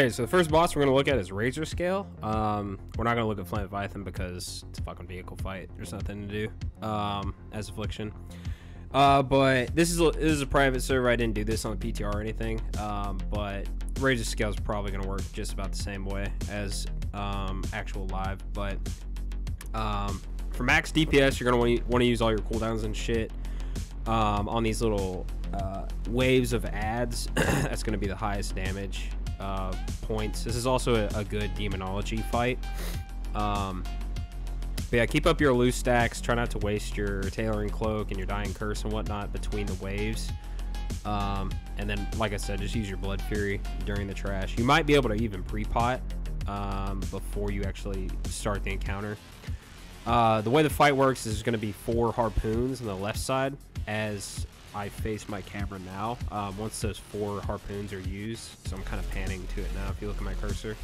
Okay, so the first boss we're going to look at is Razorscale. We're not going to look at Flame Leviathan because it's a fucking vehicle fight. There's nothing to do as Affliction. But this is a private server. I didn't do this on the PTR or anything. But Razorscale is probably going to work just about the same way as actual live. But for max DPS, you're going to want to use all your cooldowns and shit on these little waves of ads. That's going to be the highest damage points. This is also a good demonology fight. But yeah, keep up your loose stacks. Try not to waste your tailoring cloak and your dying curse and whatnot between the waves. And then, like I said, just use your blood fury during the trash. You might be able to even pre-pot before you actually start the encounter. The way the fight works is there's going to be 4 harpoons on the left side as I face my camera now. Once those 4 harpoons are used, so I'm kind of panning to it now if you look at my cursor.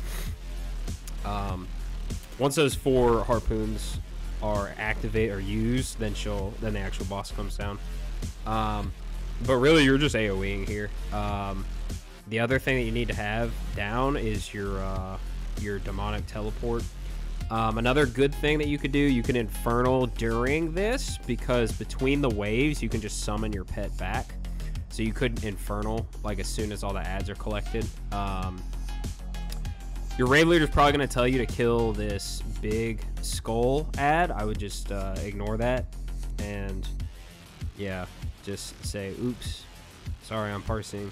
Once those 4 harpoons are activated or used, then the actual boss comes down. But really, you're just AoEing here. The other thing that you need to have down is your demonic teleport. Another good thing that you could do, you can infernal during this, because between the waves you can just summon your pet back. So you could infernal like as soon as all the ads are collected. Your raid leader is probably going to tell you to kill this big skull ad. I would just ignore that and yeah, just say oops, sorry, I'm parsing.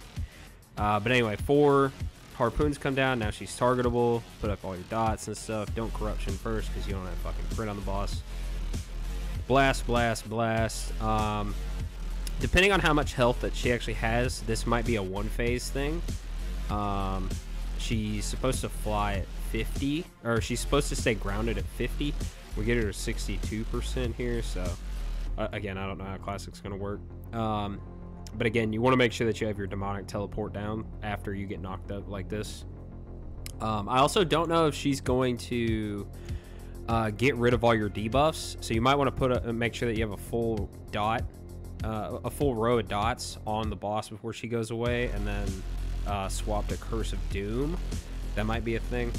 But anyway, 4 harpoons come down. Now she's targetable. Put up all your dots and stuff. Don't corruption first because you don't have fucking crit on the boss. Blast, blast, blast. Depending on how much health that she actually has, this might be a 1-phase thing. She's supposed to fly at 50, or she's supposed to stay grounded at 50. We get her to 62% here, so again, I don't know how Classic's gonna work. But again, you want to make sure that you have your demonic teleport down after you get knocked up like this. I also don't know if she's going to get rid of all your debuffs, so you might want to make sure that you have a full dot, a full row of dots on the boss before she goes away, and then swap to Curse of Doom. That might be a thing.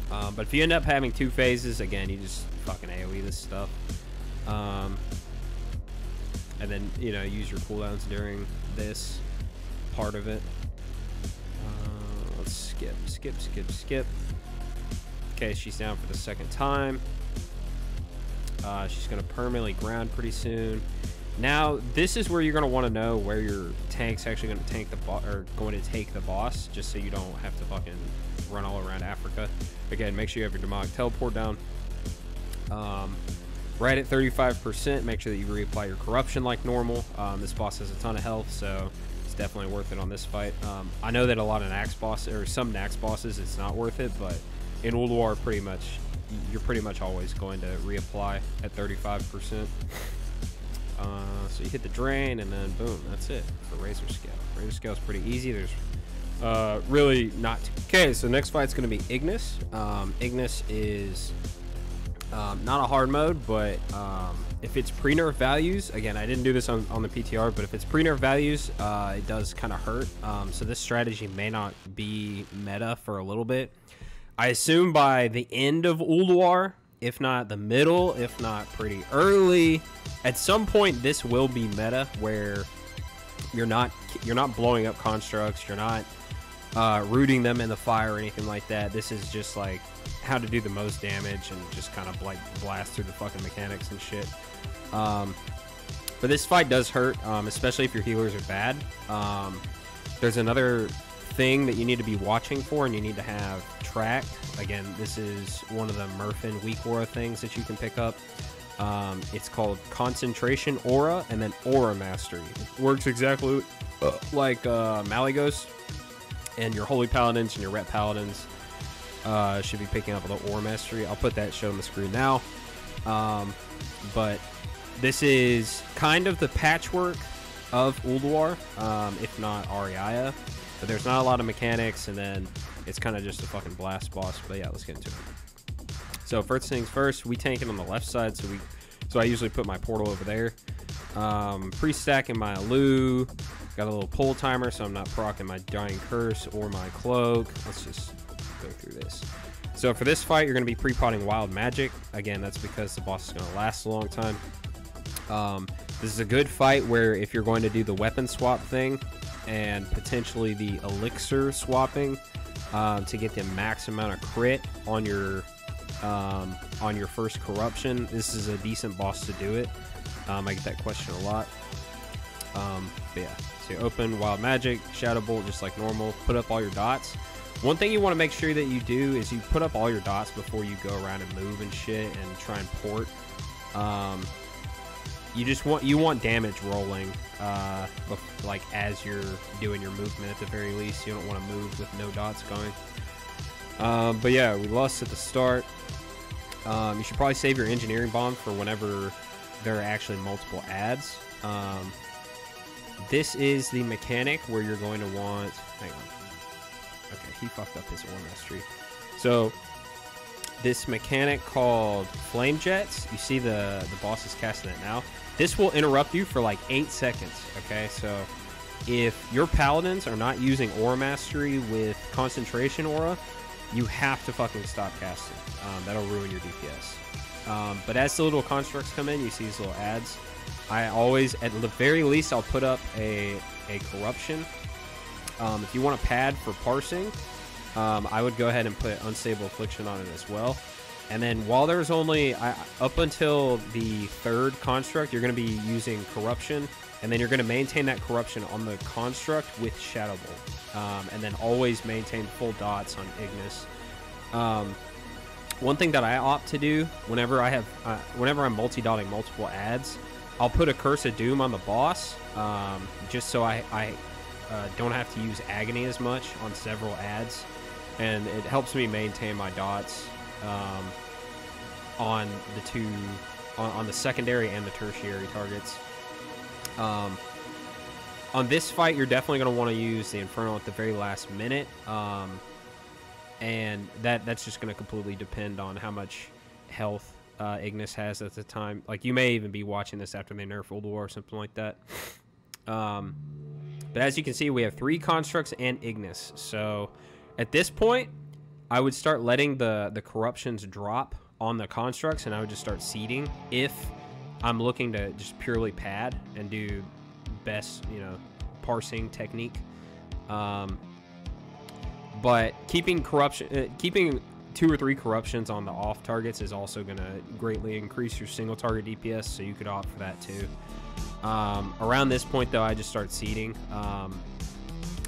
But if you end up having 2 phases, again, you just fucking AoE this stuff. And then, you know, use your cooldowns during this part of it. Let's skip. Okay, she's down for the 2nd time. She's going to permanently ground pretty soon. Now, this is where you're going to want to know where your tank's actually going to take the boss, just so you don't have to fucking run all around Africa. Again, make sure you have your demonic teleport down. Right at 35%, make sure that you reapply your corruption like normal. This boss has a ton of health, so it's definitely worth it on this fight. I know that a lot of Nax bosses, or some Nax bosses, it's not worth it, but in Ulduar, you're pretty much always going to reapply at 35%. So you hit the drain, and then boom, that's it for Razorscale. Razorscale is pretty easy. There's really not. Okay, so next fight's going to be Ignis. Ignis is not a hard mode, but if it's pre-nerf values, again, I didn't do this on the PTR, but if it's pre-nerf values, it does kind of hurt. So this strategy may not be meta for a little bit. I assume by the end of Ulduar, if not the middle, if not pretty early, at some point this will be meta, where you're not blowing up constructs, you're not rooting them in the fire or anything like that. This is just like how to do the most damage and just kind of like blast through the fucking mechanics and shit. But this fight does hurt, especially if your healers are bad. There's another thing that you need to be watching for, and you need to have tracked. Again, this is one of the Murphin weak aura things that you can pick up. It's called Concentration Aura and then Aura Mastery. It works exactly like Malygos, and your Holy Paladins and your Ret Paladins should be picking up the Aura Mastery. I'll put that show on the screen now. But this is kind of the patchwork of Ulduar, if not Auriaya. But there's not a lot of mechanics, and then it's kind of just a fucking blast boss. But yeah, let's get into it. So first things first, we tank it on the left side, so I usually put my portal over there. Pre-stacking my Alu. Got a little pull timer, so I'm not proccing my Dying Curse or my Cloak. Let's just go through this. So for this fight, you're going to be pre-potting Wild Magic. Again, that's because the boss is going to last a long time. This is a good fight where if you're going to do the weapon swap thing and potentially the elixir swapping to get the max amount of crit on your first corruption, this is a decent boss to do it. I get that question a lot. But yeah, so you open Wild Magic, Shadow Bolt just like normal, put up all your dots. One thing you want to make sure that you do is you put up all your dots before you go around and move and shit and try and port. You want damage rolling like as you're doing your movement at the very least. You don't want to move with no dots going. But yeah, we lost at the start. You should probably save your engineering bomb for whenever there are actually multiple adds. This is the mechanic where you're going to want... Hang on. Okay, he fucked up his ore mastery. So, this mechanic called Flame Jets, you see the boss is casting it now. This will interrupt you for like 8 seconds, okay? So, if your paladins are not using Aura Mastery with Concentration Aura, you have to fucking stop casting. That'll ruin your DPS. But as the little constructs come in, you see these little adds. I always, at the very least, I'll put up a corruption. If you want a pad for parsing, I would go ahead and put Unstable Affliction on it as well. And then while there's only, up until the third construct, you're going to be using corruption. And then you're going to maintain that corruption on the construct with Shadow Bolt. And then always maintain full dots on Ignis. One thing that I opt to do whenever I'm multi-dotting multiple adds, I'll put a Curse of Doom on the boss, just so I don't have to use Agony as much on several adds, and it helps me maintain my dots on the secondary and the tertiary targets. On this fight, you're definitely going to want to use the Infernal at the very last minute, and that's just going to completely depend on how much health Ignis has at the time. Like, you may even be watching this after they nerf Ulduar or something like that. But as you can see, we have 3 constructs and Ignis. So at this point, I would start letting the corruptions drop on the constructs, and I would just start seeding if I'm looking to just purely pad and do best, parsing technique. But keeping 2 or 3 corruptions on the off targets is also going to greatly increase your single target DPS, so you could opt for that too. Around this point, though, I just start seeding. I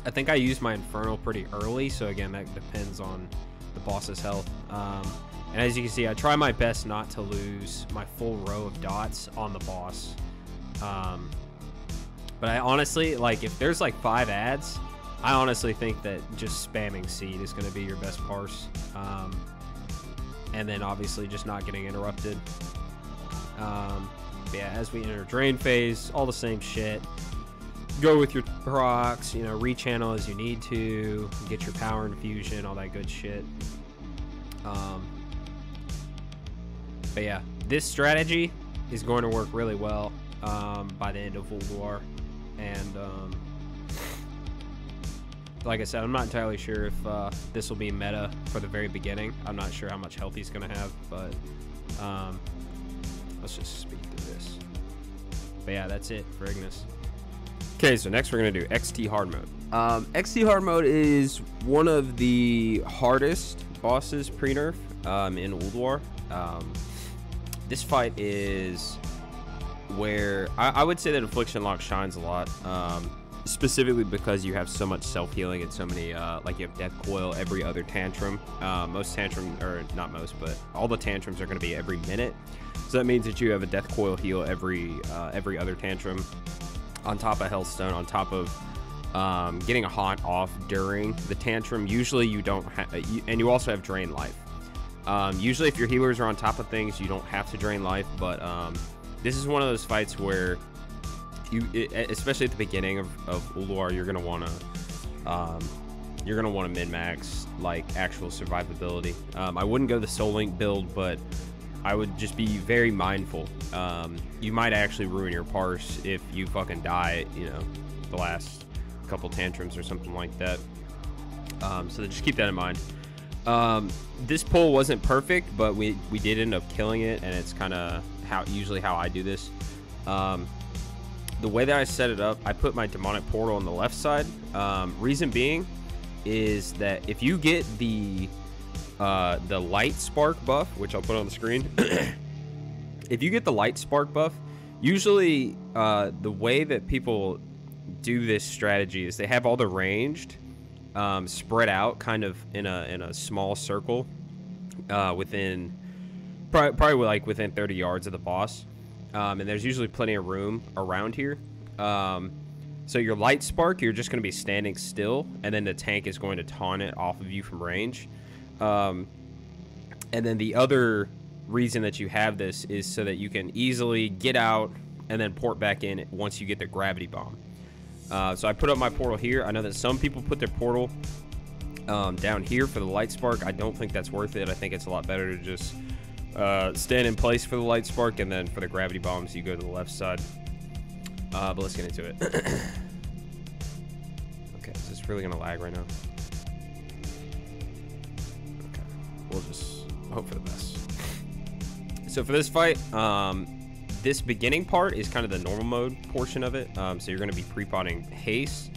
think I used my Infernal pretty early, so again, that depends on the boss's health. And as you can see, I try my best not to lose my full row of dots on the boss. But I honestly, like, if there's like 5 adds, I honestly think that just spamming seed is going to be your best parse. And then obviously just not getting interrupted. Yeah, as we enter drain phase, all the same shit. Go with your procs, rechannel as you need to, get your power infusion, all that good shit. But yeah, this strategy is going to work really well by the end of Ulduar. And like I said, I'm not entirely sure if this will be meta for the very beginning. I'm not sure how much health he's going to have, but let's just speed through this. But yeah, that's it for Ignis. Okay, so next we're going to do XT hard mode. XT hard mode is one of the hardest bosses pre-nerf in Ulduar. This fight is where I would say that Affliction Lock shines a lot. Specifically because you have so much self-healing and so many, like you have Death Coil every other tantrum. Most tantrum, or not most, but all the tantrums are going to be every minute. So that means that you have a Death Coil heal every other tantrum, on top of Hellstone, on top of getting a haunt off during the tantrum. Usually you don't have, and you also have Drain Life. Usually if your healers are on top of things, you don't have to drain life, but this is one of those fights where especially at the beginning of Ulduar, you're gonna want to min-max like actual survivability. I wouldn't go the Soul Link build, but I would just be very mindful. You might actually ruin your parse if you fucking die, the last couple tantrums or something like that. So just keep that in mind. This pull wasn't perfect, but we did end up killing it, and it's kind of usually how I do this. The way that I set it up, I put my demonic portal on the left side. Reason being is that if you get the light spark buff, which I'll put on the screen, if you get the light spark buff, usually the way that people do this strategy is they have all the ranged spread out kind of in a small circle within probably like within 30 yards of the boss, and there's usually plenty of room around here. So your light spark, you're just going to be standing still, and then the tank is going to taunt it off of you from range. And then the other reason that you have this is so that you can easily get out and then port back in once you get the gravity bomb. So I put up my portal here. I know that some people put their portal down here for the light spark. I don't think that's worth it. I think it's a lot better to just stand in place for the light spark, and then for the gravity bombs you go to the left side. But let's get into it. Okay, is this really gonna lag right now? Okay, we'll just hope for the best. So for this fight, this beginning part is kind of the normal mode portion of it. So you're going to be pre-potting haste.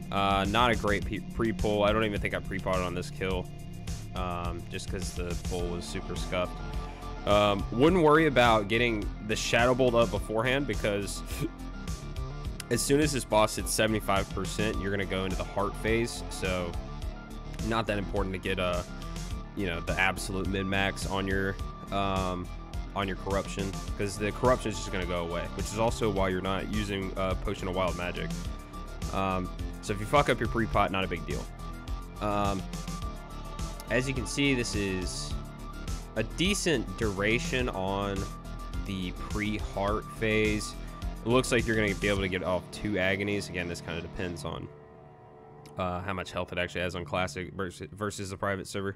Not a great pre-pull. I don't even think I pre-potted on this kill, just because the pull was super scuffed. Wouldn't worry about getting the Shadow Bolt up beforehand, because as soon as this boss hits 75%, you're going to go into the heart phase. So not that important to get the absolute min-max on your corruption, because the corruption is just going to go away, which is also why you're not using Potion of Wild Magic. So if you fuck up your pre-pot, not a big deal. As you can see, this is a decent duration on the pre-heart phase. It looks like you're going to be able to get off 2 agonies. Again, this kind of depends on how much health it actually has on classic versus the private server.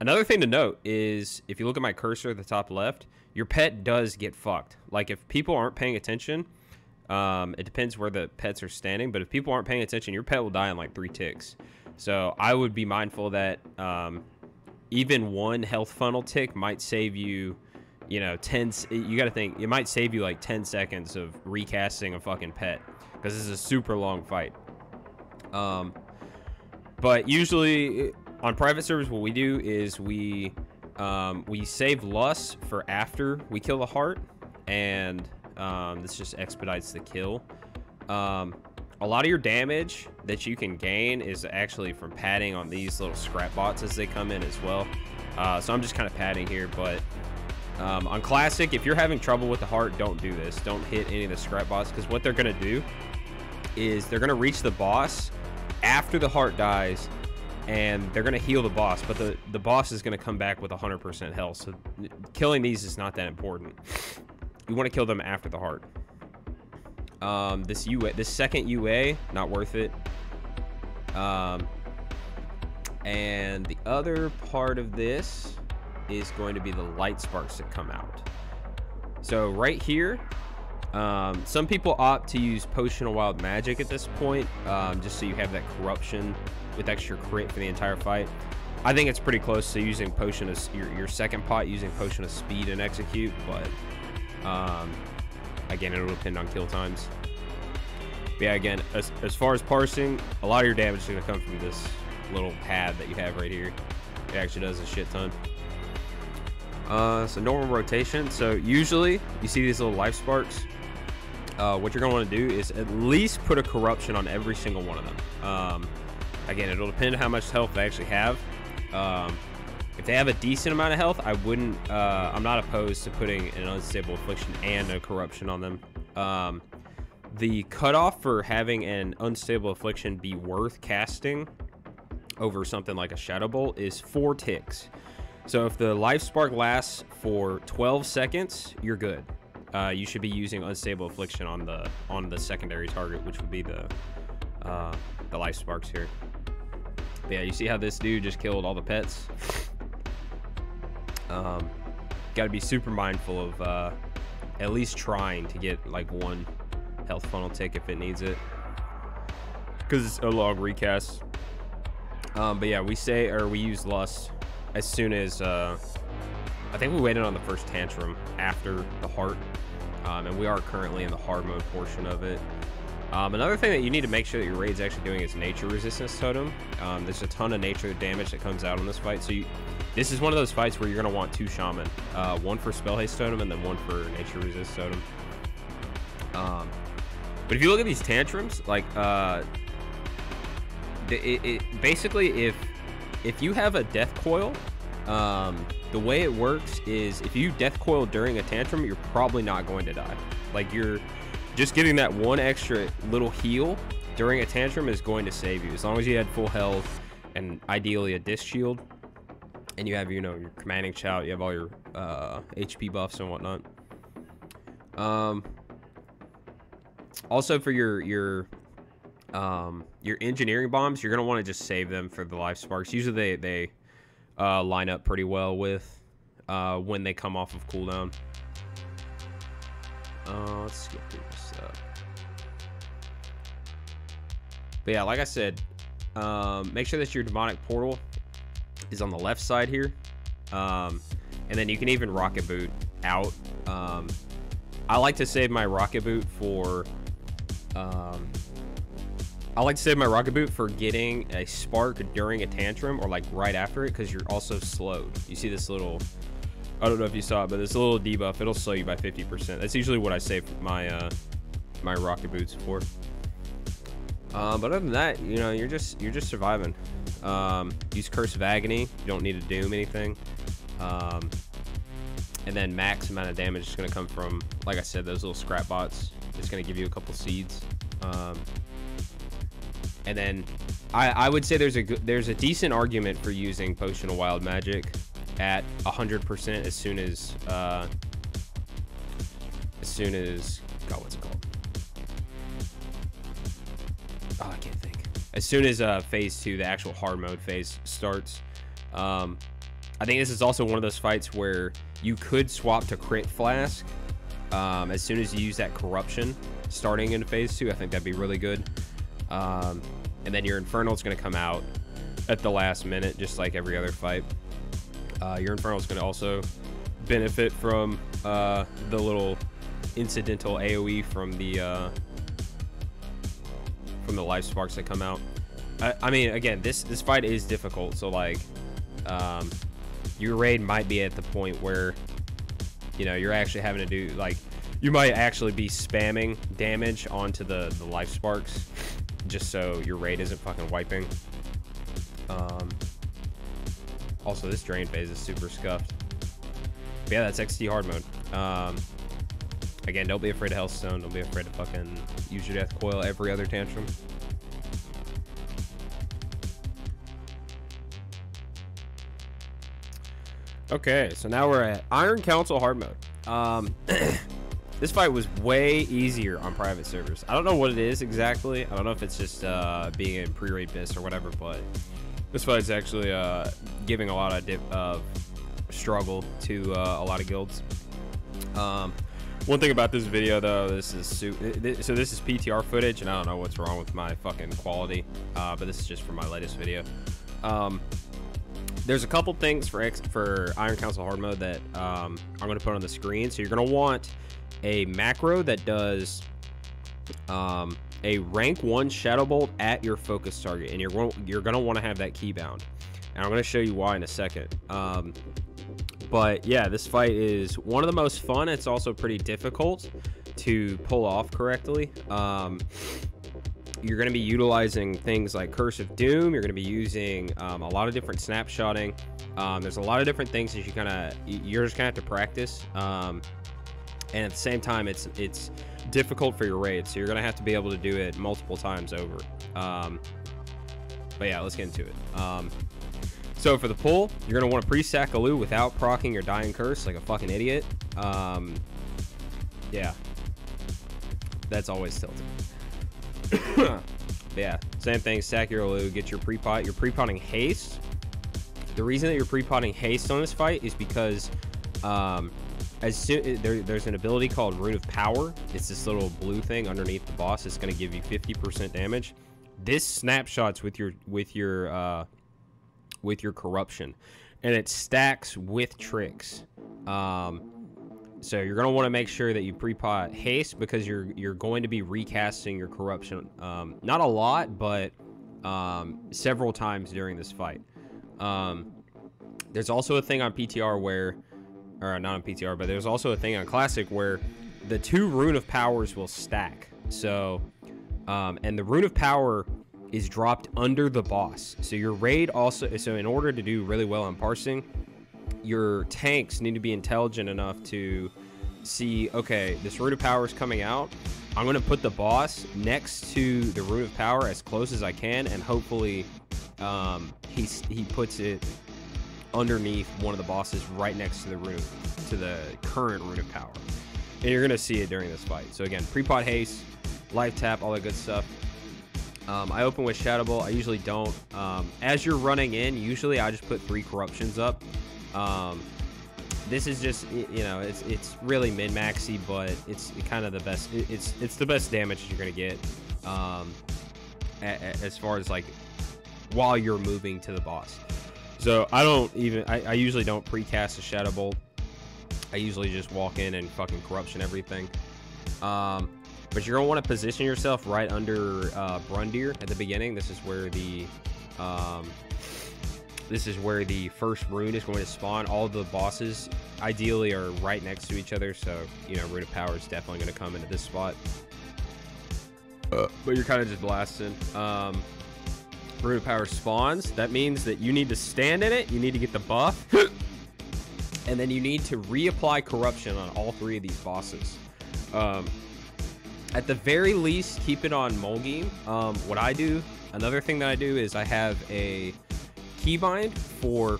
Another thing to note is, if you look at my cursor at the top left, your pet does get fucked. Like, if people aren't paying attention, it depends where the pets are standing, but if people aren't paying attention, your pet will die in like 3 ticks. So I would be mindful that even 1 health funnel tick might save you, you got to think, it might save you like 10 seconds of recasting a fucking pet, because this is a super long fight. But usually on private servers, what we do is we save lust for after we kill the heart, and this just expedites the kill. A lot of your damage that you can gain is actually from padding on these little scrap bots as they come in as well. So I'm just kind of padding here, but on classic, if you're having trouble with the heart, don't do this. Don't hit any of the scrap bots, because what they're going to do is they're going to reach the boss after the heart dies, and they're going to heal the boss, but the boss is going to come back with 100% health. So killing these is not that important. You want to kill them after the heart. This second UA, not worth it. And the other part of this is going to be the light sparks that come out. So right here, some people opt to use Potion of Wild Magic at this point, just so you have that corruption with extra crit for the entire fight. I think it's pretty close to using Potion of your second pot, using Potion of Speed and Execute, but again, it'll depend on kill times. But yeah, again, as far as parsing, a lot of your damage is going to come from this little pad that you have right here. It actually does a shit ton. So normal rotation. So usually you see these little life sparks. What you're going to want to do is at least put a corruption on every single one of them. Again, it'll depend on how much health they actually have. If they have a decent amount of health, I wouldn't. I'm not opposed to putting an unstable affliction and a corruption on them. The cutoff for having an unstable affliction be worth casting over something like a Shadow Bolt is 4 ticks. So if the life spark lasts for 12 seconds, you're good. You should be using unstable affliction on the secondary target, which would be the life sparks here. But yeah, you see how this dude just killed all the pets. Got to be super mindful of at least trying to get like 1 health funnel tick if it needs it, because it's a log recast. But yeah, we use Lust as soon as I think we waited on the first tantrum after the heart, and we are currently in the hard mode portion of it. Another thing that you need to make sure that your raid's actually doing is nature resistance totem. There's a ton of nature damage that comes out on this fight, so this is one of those fights where you're going to want 2 shaman, one for spell haste totem and then one for nature resist totem. But if you look at these tantrums, like basically if you have a death coil, the way it works is if you death coil during a tantrum, you're probably not going to die. Like, you're just getting that one extra little heal during a tantrum is going to save you, as long as you had full health and ideally a disc shield, and you have, you know, your commanding shout, you have all your HP buffs and whatnot. Also for your engineering bombs, you're gonna want to just save them for the life sparks. Usually they line up pretty well with when they come off of cooldown. Let's skip through this stuff. But yeah, like I said, make sure that your demonic portal is on the left side here, and then you can even rocket boot out. I like to save my rocket boot for getting a spark during a tantrum, or like right after it, because you're also slowed. You see this little, I don't know if you saw it, but this little debuff, it'll slow you by 50%. That's usually what I save my my rocket boots for. But other than that, you know, you're just surviving. Use Curse of Agony. You don't need to doom anything. And then max amount of damage is going to come from, like I said, those little scrap bots. It's going to give you a couple seeds. And then I would say there's a decent argument for using Potion of Wild Magic at 100% as soon as God, what's it called? Oh, I can't think. As soon as phase 2, the actual hard mode phase, starts. I think this is also one of those fights where you could swap to Crit Flask as soon as you use that corruption starting in phase 2. I think that'd be really good. And then your Infernal is going to come out at the last minute, just like every other fight. Your Infernal is going to also benefit from the little incidental AoE from the life sparks that come out. I mean, again, this fight is difficult, so like your raid might be at the point where, you know, you're actually having to do, like, you might actually be spamming damage onto the life sparks just so your raid isn't fucking wiping. Also, this drain phase is super scuffed. But yeah, that's XT hard mode. Again, don't be afraid of Healthstone. Don't be afraid to fucking use your death coil every other tantrum. Okay, so now we're at Iron Council hard mode. This fight was way easier on private servers. I don't know what it is exactly. I don't know if it's just being in pre-raid bis or whatever, but this fight's actually giving a lot of struggle to a lot of guilds. One thing about this video, though, this is PTR footage, and I don't know what's wrong with my fucking quality, but this is just for my latest video. There's a couple things for Iron Council hard mode that I'm going to put on the screen. So you're going to want a macro that does a rank 1 Shadow Bolt at your focus target, and you're going to want to have that key bound, and I'm going to show you why in a second. But yeah, this fight is one of the most fun. It's also pretty difficult to pull off correctly. You're going to be utilizing things like Curse of Doom. You're going to be using a lot of different snapshotting. There's a lot of different things that you're just going to have to practice. And at the same time, it's difficult for your raid, so you're going to have to be able to do it multiple times over. But yeah, let's get into it. So for the pull, you're going to want to pre-sack Alu without proccing your Dying Curse like a fucking idiot. Yeah. That's always tilted. But yeah, same thing, sack your Alu, get your pre-pot. You're pre-potting haste. The reason that you're pre-potting haste on this fight is because there's an ability called Rune of Power. It's this little blue thing underneath the boss. It's going to give you 50% damage. This snapshots with your corruption, and it stacks with tricks. So you're going to want to make sure that you pre-pot haste, because you're going to be recasting your corruption, not a lot, but several times during this fight. There's also a thing on PTR where, or not on PTR, but there's also a thing on Classic where the 2 Rune of Powers will stack. So, and the Rune of Power is dropped under the boss. So your raid also, so in order to do really well on parsing, your tanks need to be intelligent enough to see, okay, this Rune of Power is coming out. I'm going to put the boss next to the Rune of Power as close as I can, and hopefully he puts it underneath one of the bosses right next to the current Rune of Power. And you're going to see it during this fight. So again, pre-pot haste, life tap, all that good stuff. I open with Shadow Bolt. I usually don't. As you're running in, usually I just put 3 corruptions up. This is just, you know, it's really min-maxy, but it's kind of the best. It's the best damage you're going to get as far as like while you're moving to the boss. So I usually don't precast a Shadow Bolt. I usually just walk in and fucking corruption everything. But you're gonna want to position yourself right under Brundir at the beginning. This is where the first rune is going to spawn. All the bosses ideally are right next to each other, so you know, Rune of Power is definitely going to come into this spot. But you're kind of just blasting. Rune of Power spawns. That means that you need to stand in it. You need to get the buff. And then you need to reapply corruption on all 3 of these bosses. At the very least, keep it on Mulgim. What I do, another thing that I do is I have a keybind for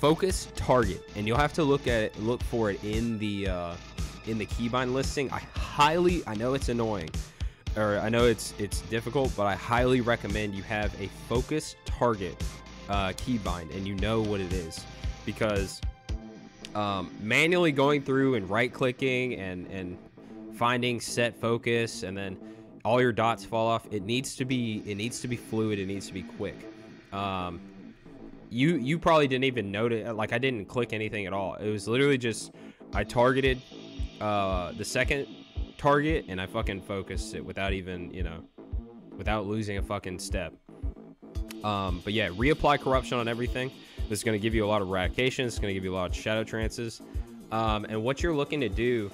focus target, and you'll have to look for it in the keybind listing. I know it's annoying, or I know it's difficult, but I highly recommend you have a focus target keybind, and you know what it is, because manually going through and right clicking and finding set focus, and then all your dots fall off. It needs to be fluid. It needs to be quick. You probably didn't even notice, like I didn't click anything at all. It was literally just I targeted the second target and I fucking focused it without even, you know, without losing a fucking step. But yeah, reapply corruption on everything. This is going to give you a lot of eradication. It's going to give you a lot of shadow trances. And what you're looking to do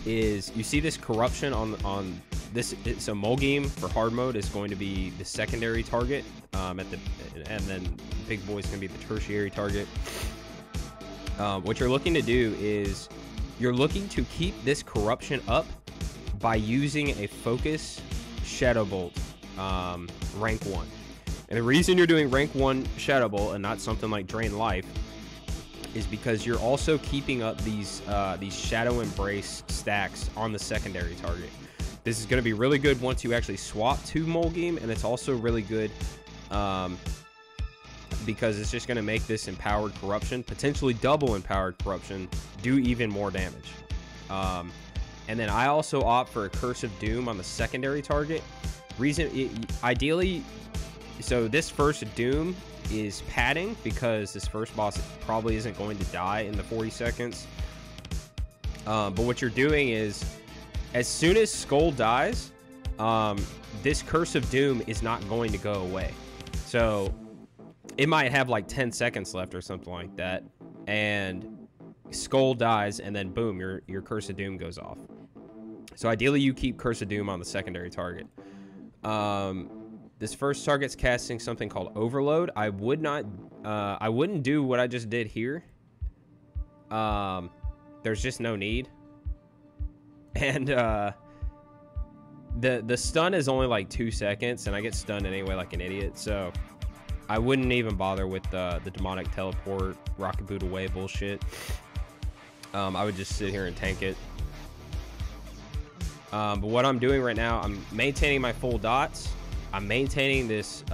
is, you see this corruption on this. So Mulgim for hard mode is going to be the secondary target, and then Big Boy is going to be the tertiary target. What you're looking to do is you're looking to keep this corruption up by using a focus Shadow Bolt rank 1. And the reason you're doing rank 1 Shadow Bolt and not something like Drain Life is because you're also keeping up these Shadow Embrace stacks on the secondary target. This is going to be really good once you actually swap to Mulgim, and it's also really good because it's just going to make this empowered corruption, potentially double empowered corruption, do even more damage. And then I also opt for a Curse of Doom on the secondary target. Ideally, so this first Doom is padding because this first boss probably isn't going to die in the 40 seconds. But what you're doing is, as soon as Skull dies, this Curse of Doom is not going to go away. So it might have like 10 seconds left or something like that, and Skull dies, and then boom, your Curse of Doom goes off. So ideally you keep Curse of Doom on the secondary target. This first target's casting something called Overload. I wouldn't do what I just did here. There's just no need. And the stun is only like 2 seconds, and I get stunned anyway like an idiot, so I wouldn't even bother with the demonic teleport, rocket boot away bullshit. I would just sit here and tank it. But what I'm doing right now, I'm maintaining my full dots. I'm maintaining this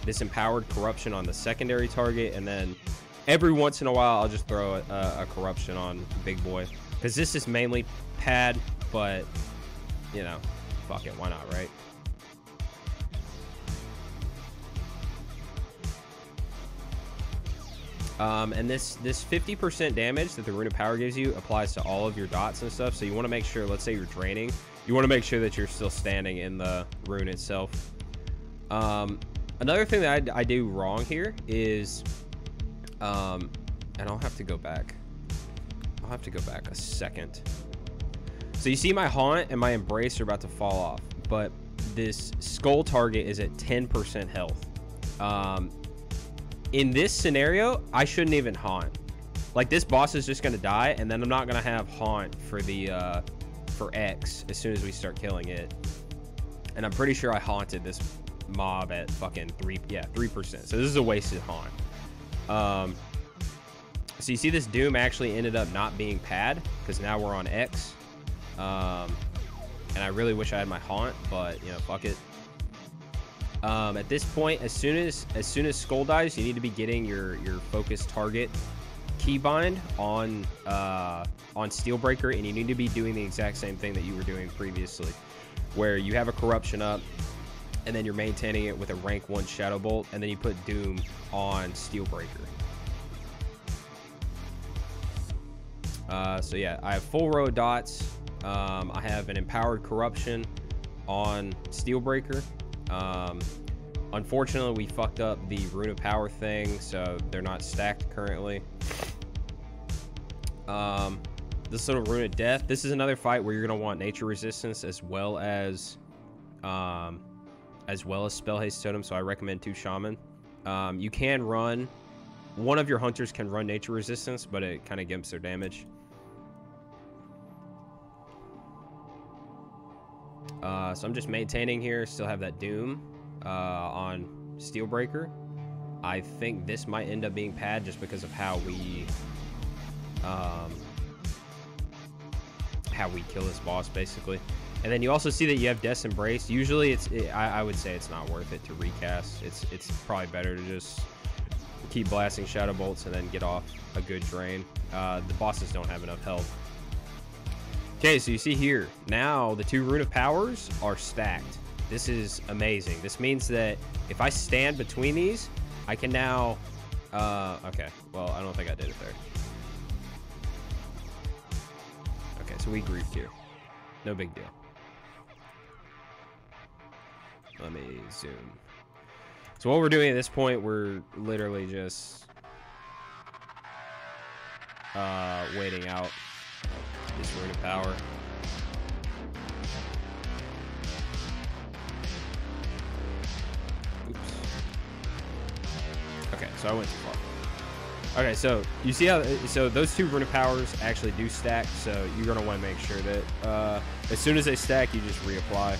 this empowered corruption on the secondary target, and then Every once in a while, I'll just throw a corruption on Big Boy. Because this is mainly pad, but, you know, fuck it, why not, right? And this 50% damage that the Rune of Power gives you applies to all of your dots and stuff. So you want to make sure, let's say you're draining, you want to make sure that you're still standing in the rune itself. Another thing that I do wrong here is, and I'll have to go back. I'll have to go back a second. So you see my Haunt and my Embrace are about to fall off, but this skull target is at 10% health. In this scenario, I shouldn't even Haunt. Like, this boss is just gonna die, and then I'm not gonna have Haunt for the for X as soon as we start killing it. And I'm pretty sure I haunted this mob at fucking 3%. So this is a wasted Haunt. So you see this Doom actually ended up not being pad because now we're on X. And I really wish I had my Haunt, but you know, fuck it. At this point, as soon as Skull dies, you need to be getting your focus target keybind on Steelbreaker, and you need to be doing the exact same thing that you were doing previously, where you have a corruption up, and then you're maintaining it with a rank 1 Shadow Bolt, and then you put Doom on Steelbreaker. So yeah, I have full row dots. I have an empowered corruption on Steelbreaker. Unfortunately, we fucked up the Rune of Power thing, so they're not stacked currently. This little Rune of Death. This is another fight where you're gonna want nature resistance as well as spell haste totem. So I recommend 2 shaman. You can run. One of your hunters can run nature resistance, but it kind of gimps their damage. So I'm just maintaining here. Still have that Doom on Steelbreaker. I think this might end up being pad just because of how we kill this boss, basically. And then you also see that you have Death's Embrace. Usually, I would say it's not worth it to recast. It's probably better to just keep blasting Shadow Bolts and then get off a good drain. The bosses don't have enough health. Okay, so you see here, now the 2 Rune of Powers are stacked. This is amazing. This means that if I stand between these, I can now... okay, well, I don't think I did it there. Okay, so we griefed here. No big deal. Let me zoom. So what we're doing at this point, we're literally just waiting out this Rune of Power. Oops. Okay, so I went too far. Okay, so you see how those 2 Rune of Powers actually do stack, so you're gonna want to make sure that as soon as they stack, you just reapply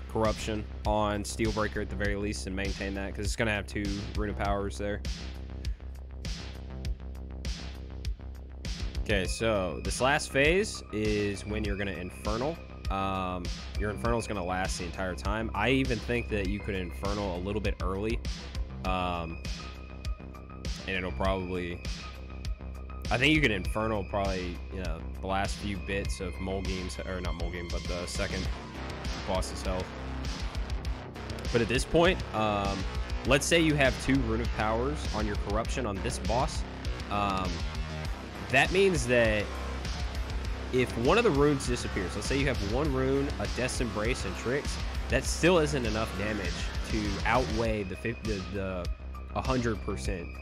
corruption on Steelbreaker at the very least and maintain that, because it's gonna have 2 Rune of Powers there. Okay, so this last phase is when you're gonna Infernal. Your Infernal is gonna last the entire time. I even think that you could Infernal a little bit early, and it'll probably... I think you can Infernal probably, you know, the last few bits of Mulgame's, or not Mulgame, but the second boss's health. But at this point, let's say you have 2 Rune of Powers on your corruption on this boss. That means that if one of the runes disappears, let's say you have 1 rune, a Death's Embrace, and Tricks, that still isn't enough damage to outweigh the 100%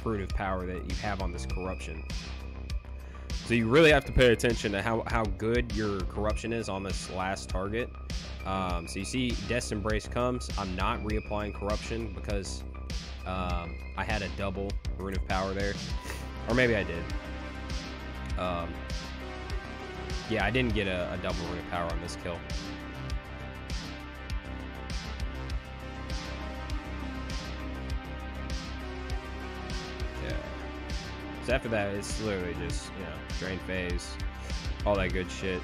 Rune of Power that you have on this corruption. So you really have to pay attention to how good your corruption is on this last target. So you see Death's Embrace comes. I'm not reapplying corruption because I had a double Rune of Power there. Or maybe I did. Yeah, I didn't get a double Rune of Power on this kill. Yeah. So after that, it's literally just, you know, drain phase, all that good shit.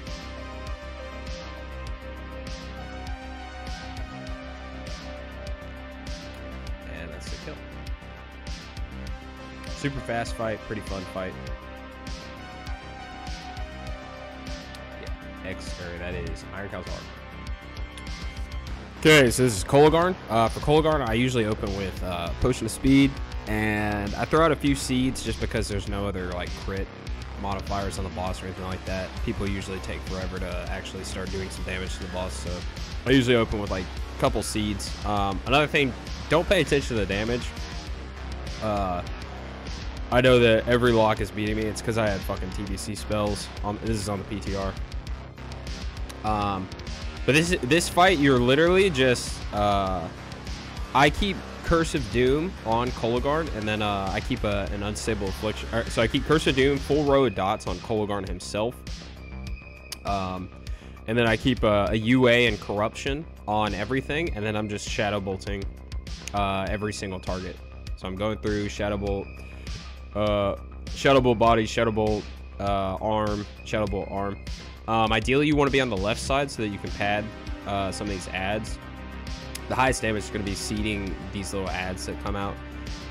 And that's the kill. Super fast fight, pretty fun fight. Yeah, that is Iron Cow's Arc. Okay, so this is Kologarn. For Kologarn, I usually open with Potion of Speed, and I throw out a few seeds just because there's no other like crit modifiers on the boss or anything like that. People usually take forever to actually start doing some damage to the boss, so I usually open with like a couple seeds. Another thing, don't pay attention to the damage. I know that every lock is beating me. It's because I had fucking TBC spells. This is on the PTR. But this fight, you're literally just I keep Curse of Doom on Kologarn, and then I keep an unstable affliction. So I keep Curse of Doom, full row of dots on Kologarn himself, and then I keep a UA and corruption on everything, and then I'm just shadow bolting every single target. So I'm going through shadow bolt body, shadow bolt arm, shadow bolt arm. Ideally, you want to be on the left side so that you can pad some of these ads. The highest damage is going to be seeding these little ads that come out,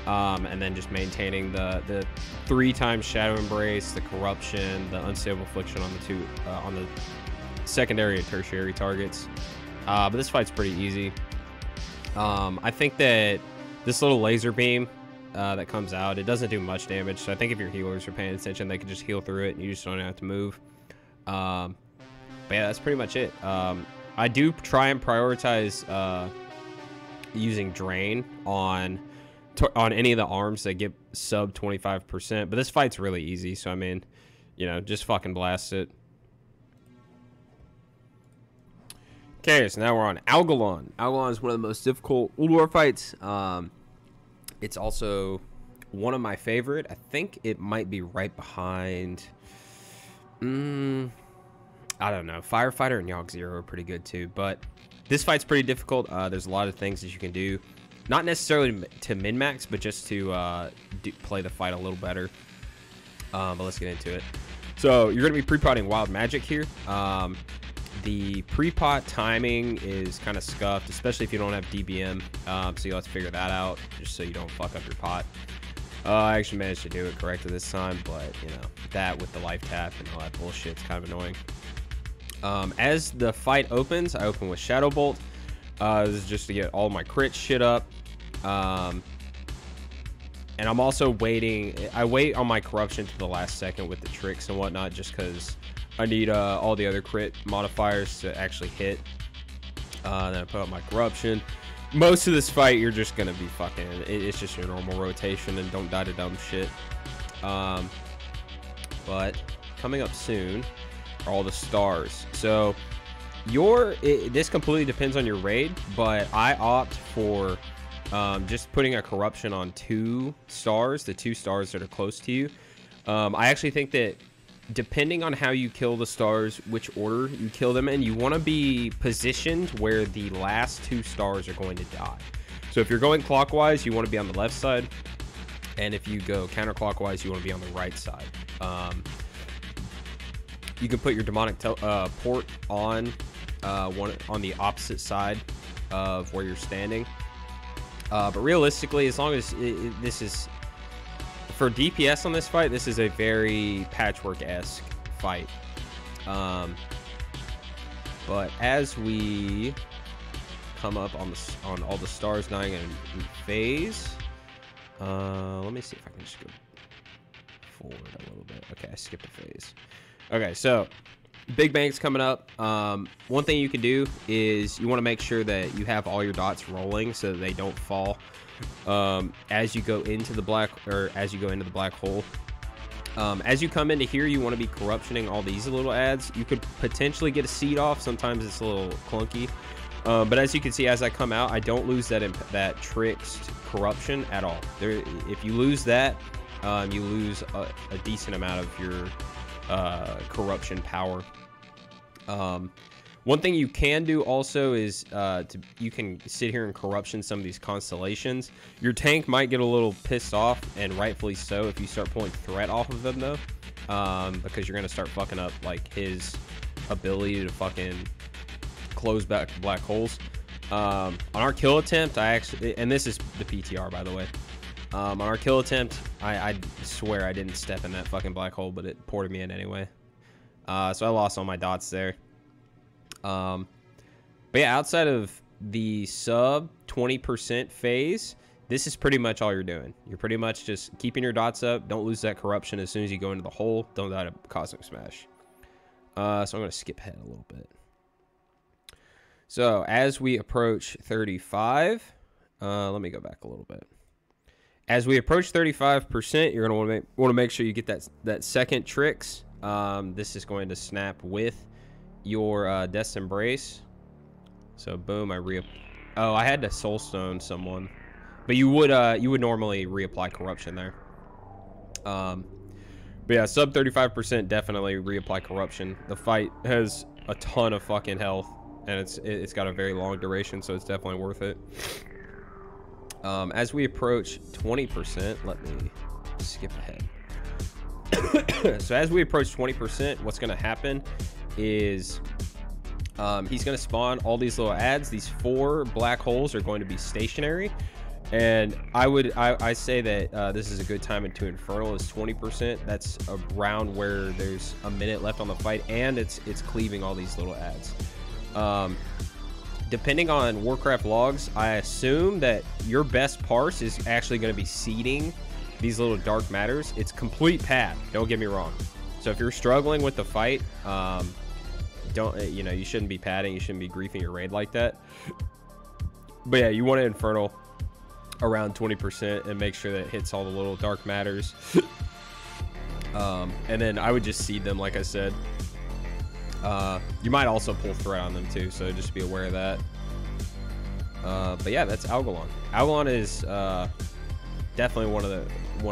and then just maintaining the 3 times Shadow Embrace, the Corruption, the Unstable Affliction on the secondary and tertiary targets. But this fight's pretty easy. I think that this little laser beam that comes out, it doesn't do much damage. So I think if your healers are paying attention, they can just heal through it, and you just don't have to move. But yeah, that's pretty much it. I do try and prioritize using Drain on any of the arms that get sub 25%, but this fight's really easy, so I mean, you know, just fucking blast it. Okay, so now we're on Algalon. Algalon is one of the most difficult Ulduar fights. It's also one of my favorite. I think it might be right behind I don't know. Firefighter and Yogg 0 are pretty good too, but this fight's pretty difficult. There's a lot of things that you can do, not necessarily to min-max, but just to play the fight a little better. But let's get into it. So you're going to be pre-potting wild magic here. The pre-pot timing is kind of scuffed, especially if you don't have DBM. So you'll have to figure that out just so you don't fuck up your pot. I actually managed to do it correctly this time, but you know, that with the life tap and all that bullshit is kind of annoying. As the fight opens, I open with Shadow Bolt. This is just to get all my crit shit up. And I'm also waiting. I wait on my corruption to the last second with the tricks and whatnot, just because I need all the other crit modifiers to actually hit. Then I put up my corruption. Most of this fight, you're just gonna be fucking. It's just your normal rotation, and don't die to dumb shit. But coming up soon are all the stars. So this completely depends on your raid, but I opt for just putting a corruption on 2 stars, the 2 stars that are close to you. I actually think that depending on how you kill the stars, which order you kill them in, you want to be positioned where the last 2 stars are going to die. So if you're going clockwise, you want to be on the left side, and if you go counterclockwise, you want to be on the right side. You can put your demonic port on on the opposite side of where you're standing. But realistically, as long as this is for DPS on this fight, this is a very patchwork-esque fight. But as we come up on all the stars dying in phase, let me see if I can just go forward a little bit. Okay, I skipped a phase. Okay, so Big Bang's coming up. One thing you can do is you want to make sure that you have all your dots rolling so that they don't fall as you go into the black hole. As you come into here, you want to be corruptioning all these little ads. You could potentially get a seed off. Sometimes it's a little clunky, but as you can see, as I come out, I don't lose that tricked corruption at all. If you lose that, you lose a decent amount of your corruption power. One thing you can do also is you can sit here and corruption some of these constellations. Your tank might get a little pissed off, and rightfully so, if you start pulling threat off of them though, because you're gonna start fucking up like his ability to fucking close back black holes. On our kill attempt, I actually, and this is the PTR by the way, On our kill attempt, I swear I didn't step in that fucking black hole, but it ported me in anyway. So I lost all my dots there. But yeah, outside of the sub 20% phase, this is pretty much all you're doing. You're pretty much just keeping your dots up. Don't lose that corruption as soon as you go into the hole. Don't die to Cosmic Smash. So I'm going to skip ahead a little bit. So as we approach 35, let me go back a little bit. As we approach 35%, you're going to want to make sure you get that second tricks. This is going to snap with your Death's Embrace. So boom, oh, I had to Soulstone someone. But you would normally reapply corruption there. But yeah, sub 35% definitely reapply corruption. The fight has a ton of fucking health, and it's got a very long duration, so it's definitely worth it. As we approach 20%, let me skip ahead. So as we approach 20%, what's going to happen is he's going to spawn all these little adds. These 4 black holes are going to be stationary. And I say that this is a good time into Infernal is 20%. That's around where there's a minute left on the fight, and it's cleaving all these little adds. Depending on Warcraft logs, I assume that your best parse is actually going to be seeding these little dark matters. It's complete pad, don't get me wrong. So if you're struggling with the fight, you shouldn't be padding, you shouldn't be griefing your raid like that. But yeah, you want to Infernal around 20% and make sure that it hits all the little dark matters. And then I would just seed them, like I said. You might also pull threat on them too, so just be aware of that. But yeah, that's Algalon. Algalon is definitely one of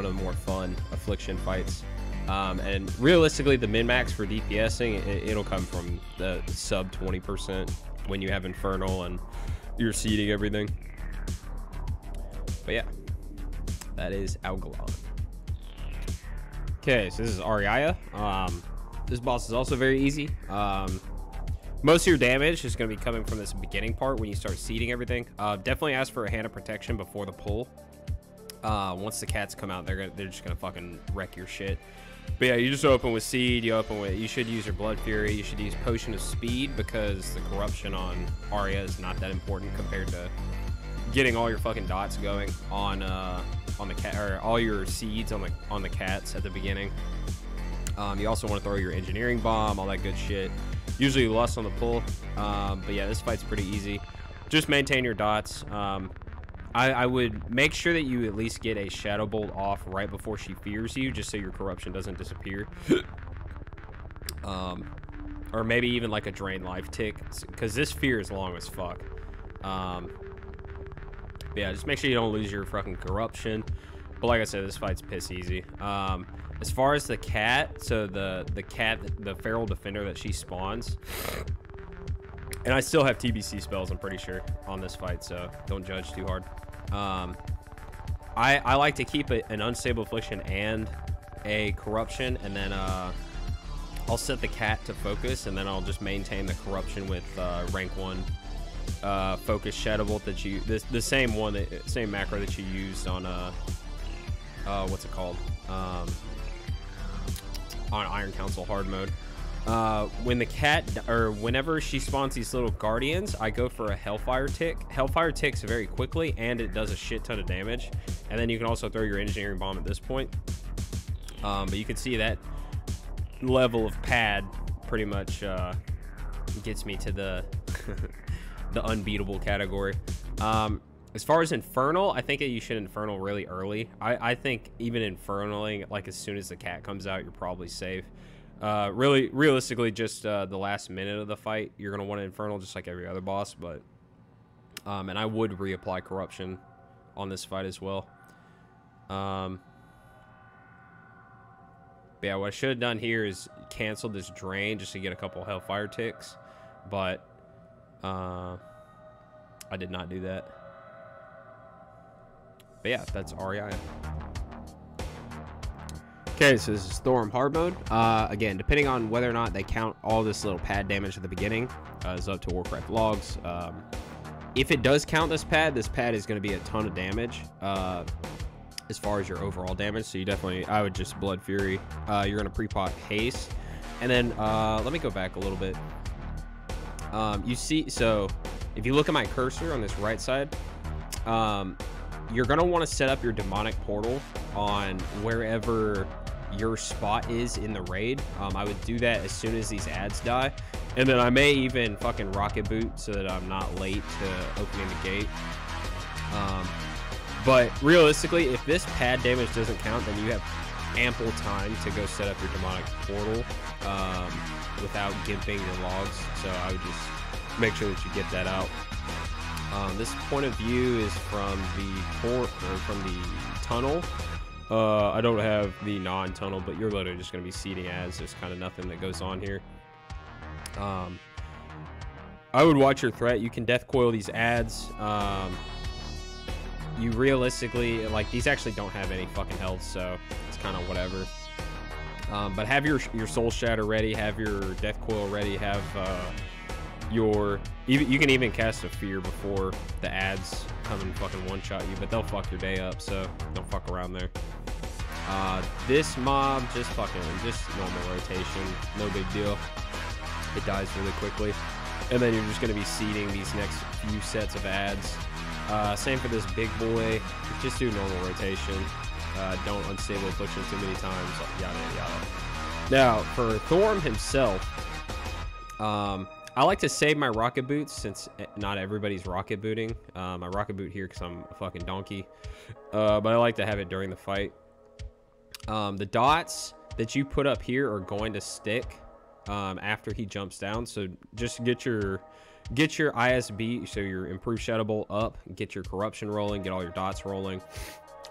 the more fun Affliction fights. And realistically, the min-max for DPSing, it'll come from the sub 20% when you have Infernal and you're seeding everything. But yeah, that is Algalon. Okay, so this is Auriaya. This boss is also very easy. Most of your damage is going to be coming from this beginning part when you start seeding everything. Definitely ask for a hand of protection before the pull. Once the cats come out, they're just going to fucking wreck your shit. But yeah, you just open with seed. You should use your Blood Fury. You should use Potion of Speed because the corruption on Auriaya is not that important compared to getting all your fucking dots going on the cat, or all your seeds on the cats at the beginning. You also want to throw your Engineering Bomb, all that good shit. Usually Lust on the pull. But yeah, this fight's pretty easy. Just maintain your dots. I would make sure that you at least get a Shadow Bolt off right before she fears you, just so your corruption doesn't disappear. Or maybe even like a Drain Life tick, because this fear is long as fuck. Yeah, just make sure you don't lose your fucking corruption. But like I said, this fight's piss easy. As far as the cat, so the cat, the Feral Defender that she spawns, and I still have TBC spells, I'm pretty sure, on this fight, so don't judge too hard. I like to keep an Unstable Affliction and a Corruption, and then I'll set the cat to focus, and then I'll just maintain the Corruption with rank 1 focus Shadow Bolt that the same macro that you used on what's it called, on Iron Council hard mode. When the cat, or whenever she spawns these little guardians, I go for a Hellfire Tick. Hellfire ticks very quickly, and it does a shit ton of damage. And then you can also throw your Engineering Bomb at this point. But you can see that level of pad pretty much gets me to the the unbeatable category. As far as Infernal, I think that you should Infernal really early. I think even Infernaling, like as soon as the cat comes out, you're probably safe. Really, realistically, just the last minute of the fight, you're going to want to Infernal just like every other boss. But and I would reapply Corruption on this fight as well. But yeah, what I should have done here is cancel this Drain just to get a couple Hellfire ticks. But I did not do that. But yeah, that's Auriaya. Okay, so this is Thorim Hardmode. Again, depending on whether or not they count all this little pad damage at the beginning, is up to Warcraft logs. If it does count this pad is going to be a ton of damage. as far as your overall damage. So you definitely, I would just Blood Fury. You're gonna pre-pot haste, and then let me go back a little bit. You see, so if you look at my cursor on this right side, you're gonna want to set up your demonic portal on wherever your spot is in the raid. I would do that as soon as these ads die, and then I may even fucking rocket boot so that I'm not late to opening the gate. But realistically, if this pad damage doesn't count, then you have ample time to go set up your demonic portal without gimping your logs. So I would just make sure that you get that out. This point of view is from the tunnel. I don't have the non-tunnel, but you're literally just going to be seeding ads. There's kind of nothing that goes on here. I would watch your threat. You can death coil these ads. You realistically, like, these actually don't have any fucking health, so it's kind of whatever. But have your soul shatter ready, have your death coil ready, have you can even cast a fear before the ads come and fucking one-shot you, but they'll fuck your day up, so don't fuck around there. This mob, just normal rotation, no big deal. It dies really quickly, and then you're just going to be seeding these next few sets of ads. Same for this big boy. Just do normal rotation. Don't unstable affliction too many times. Yada yada. Now for Thorim himself, I like to save my rocket boots since not everybody's rocket booting. I rocket boot here because I'm a fucking donkey, but I like to have it during the fight. The dots that you put up here are going to stick after he jumps down. So just get your ISB, so your improved shadow bolt up, get your corruption rolling, get all your dots rolling.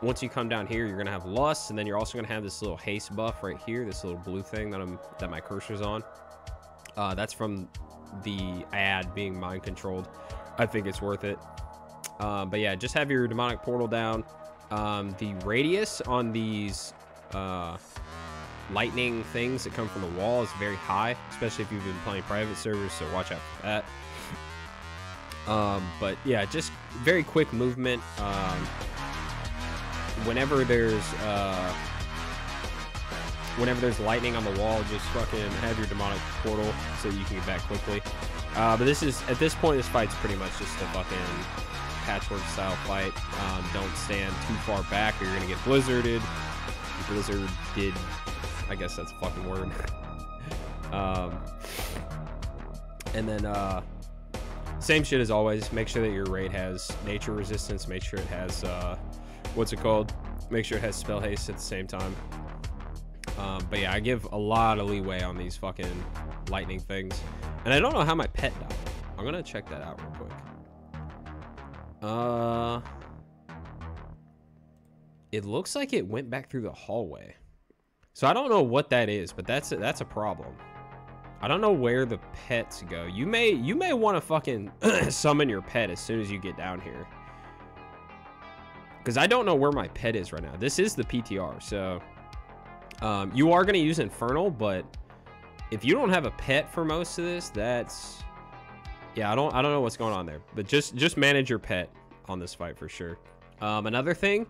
Once you come down here, you're gonna have lust, and then you're also gonna have this little haste buff right here, this little blue thing that my cursor's on. That's from the ad being mind controlled. I think it's worth it. But yeah, just have your demonic portal down. The radius on these lightning things that come from the wall is very high, especially if you've been playing private servers, so watch out for that. But yeah, just very quick movement. Whenever there's lightning on the wall, just fucking have your demonic portal so you can get back quickly. But at this point, this fight's pretty much just a fucking patchwork style fight. Don't stand too far back or you're gonna get blizzarded. Blizzarded, I guess that's a fucking word. And then same shit as always. Make sure that your raid has nature resistance. Make sure it has what's it called? Make sure it has spell haste at the same time. But yeah, I give a lot of leeway on these fucking lightning things. And I don't know how my pet died. I'm gonna check that out real quick. It looks like it went back through the hallway. So I don't know what that is, but that's a problem. I don't know where the pets go. You may want to fucking summon your pet as soon as you get down here. Because I don't know where my pet is right now. This is the PTR, so you are going to use Infernal, but if you don't have a pet for most of this, that's... Yeah, I don't know what's going on there. But just manage your pet on this fight for sure. Another thing,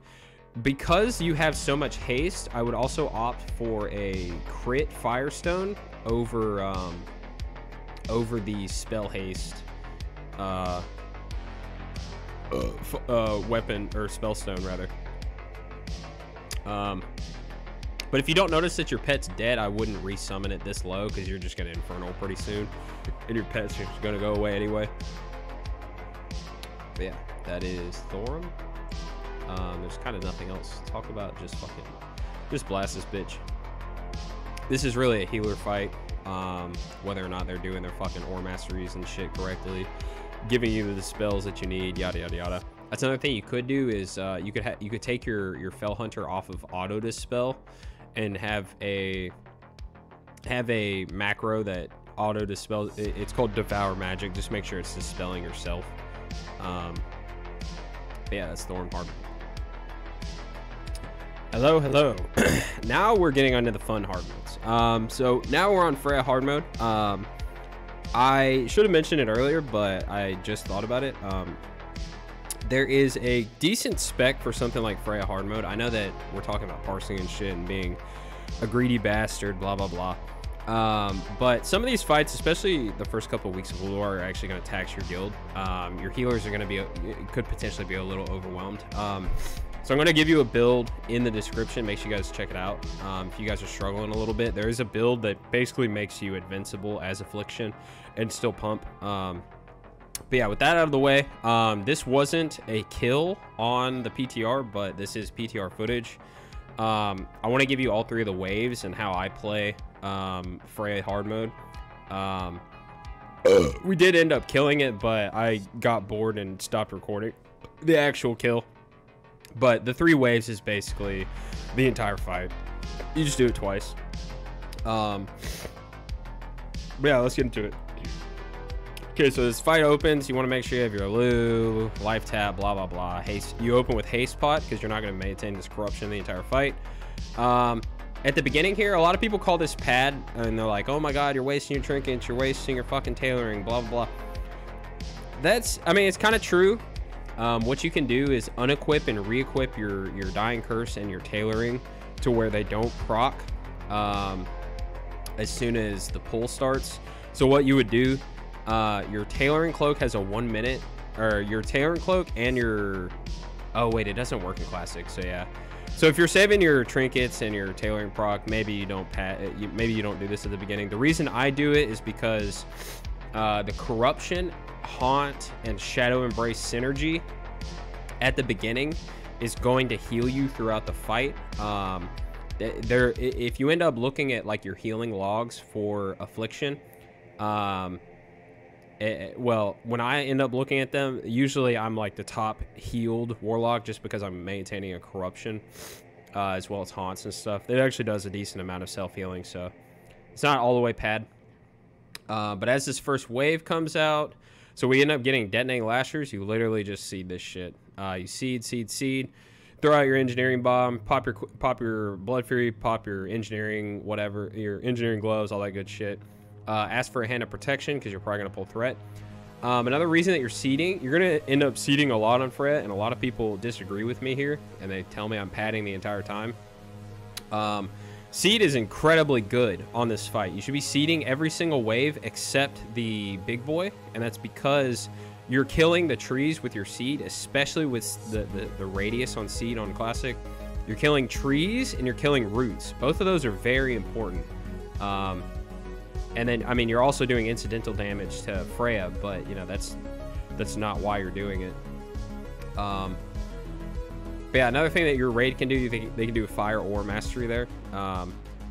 because you have so much haste, I would also opt for a crit Firestone over the spell haste weapon, or spellstone rather. But if you don't notice that your pet's dead, I wouldn't resummon it this low because you're just gonna Infernal pretty soon, and your pet's just gonna go away anyway. But yeah, that is Thorim. There's kind of nothing else to talk about. Just blast this bitch. This is really a healer fight. Whether or not they're doing their fucking ore masteries and shit correctly, giving you the spells that you need, yada yada yada. That's another thing you could do is you could take your Fell Hunter off of auto dispel and have a macro that auto dispels. It's called Devour Magic. Just make sure it's dispelling yourself. Yeah, that's Thorim Hardmode. Hello. Now we're getting onto the fun hard modes. So now we're on Freya Hardmode. I should have mentioned it earlier, but I just thought about it. there is a decent spec for something like Freya Hardmode. I know that we're talking about parsing and shit and being a greedy bastard, blah, blah, blah. But some of these fights, especially the first couple of weeks of Ulduar, are actually going to tax your guild. Your healers are going to be, could potentially be a little overwhelmed. So I'm going to give you a build in the description. Make sure you guys check it out. If you guys are struggling a little bit, there is a build that basically makes you invincible as Affliction and still pump. But yeah, with that out of the way, this wasn't a kill on the PTR, but this is PTR footage. I want to give you all three of the waves and how I play Freya Hardmode. We did end up killing it, but I got bored and stopped recording the actual kill. But the 3 waves is basically the entire fight. You just do it twice. But yeah, let's get into it. Okay, so this fight opens. You want to make sure you have your Lu, life tap, blah, blah, blah. Haste. You open with haste pot because you're not going to maintain this corruption the entire fight. At the beginning here, a lot of people call this pad, and they're like, oh my god, you're wasting your trinkets, you're wasting your fucking tailoring, blah, blah, blah. That's, I mean, it's kind of true. What you can do is unequip and re-equip your dying curse and your tailoring to where they don't proc as soon as the pull starts. So what you would do, your tailoring cloak has a 1 minute, or your tailoring cloak and your, oh wait, it doesn't work in classic, so yeah. So if you're saving your trinkets and your tailoring proc, maybe you don't maybe you don't do this at the beginning. The reason I do it is because the corruption, haunt, and shadow embrace synergy at the beginning is going to heal you throughout the fight. If you end up looking at like your healing logs for Affliction, well, when I end up looking at them, usually I'm like the top healed warlock just because I'm maintaining a corruption as well as haunts and stuff. It actually does a decent amount of self-healing, so it's not all the way pad. But as this first wave comes out, so we end up getting detonating lashers. You literally just seed this shit. You seed, throw out your engineering bomb, pop your blood fury, pop your engineering, whatever, your engineering gloves, all that good shit. Ask for a hand of protection because you're probably going to pull threat. Another reason that you're seeding, you're going to end up seeding a lot on Freya, and a lot of people disagree with me here, and they tell me I'm padding the entire time. Seed is incredibly good on this fight. You should be seeding every single wave except the big boy, and that's because you're killing the trees with your seed, especially with the radius on seed on classic. You're killing trees and you're killing roots. Both of those are very important. And then, I mean, you're also doing incidental damage to Freya, but, you know, that's not why you're doing it. But yeah, another thing that your raid can do, they can do fire or mastery there.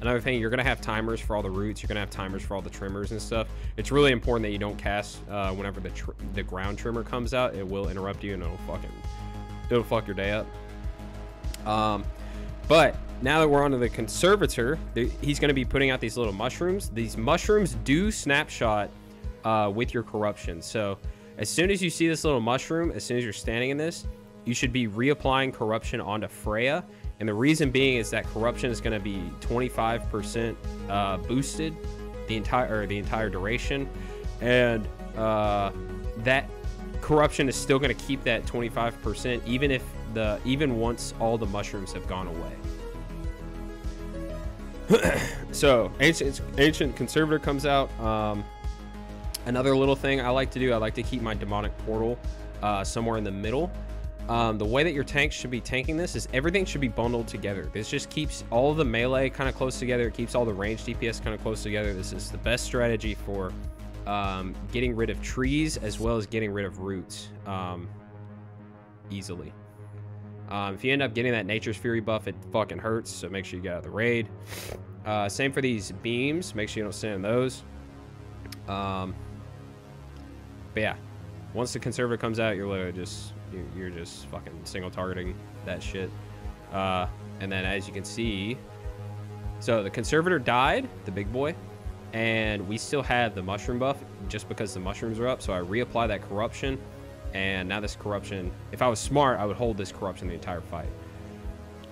Another thing, you're going to have timers for all the roots. You're going to have timers for all the trimmers and stuff. It's really important that you don't cast whenever the ground trimmer comes out. It will interrupt you, and it'll fuck your day up. But now that we're onto the conservator, he's going to be putting out these little mushrooms. These mushrooms do snapshot with your corruption. So as soon as you see this little mushroom, as soon as you're standing in this, you should be reapplying corruption onto Freya. And the reason being is that corruption is going to be 25% boosted the entire duration, and that corruption is still going to keep that 25% even once all the mushrooms have gone away. So ancient conservator comes out. Another little thing I like to do, I like to keep my demonic portal somewhere in the middle. The way that your tank should be tanking this is everything should be bundled together. This just keeps all of the melee kind of close together. It keeps all the range DPS kind of close together. This is the best strategy for getting rid of trees as well as getting rid of roots easily. If you end up getting that Nature's Fury buff, it fucking hurts, so make sure you get out of the raid. Same for these beams. Make sure you don't stand in those. But yeah, once the conservator comes out, you're literally just... You're just fucking single targeting that shit. And then as you can see, so the conservator died, the big boy, and we still had the mushroom buff just because the mushrooms are up. So I reapply that corruption, and now this corruption, if I was smart, I would hold this corruption the entire fight.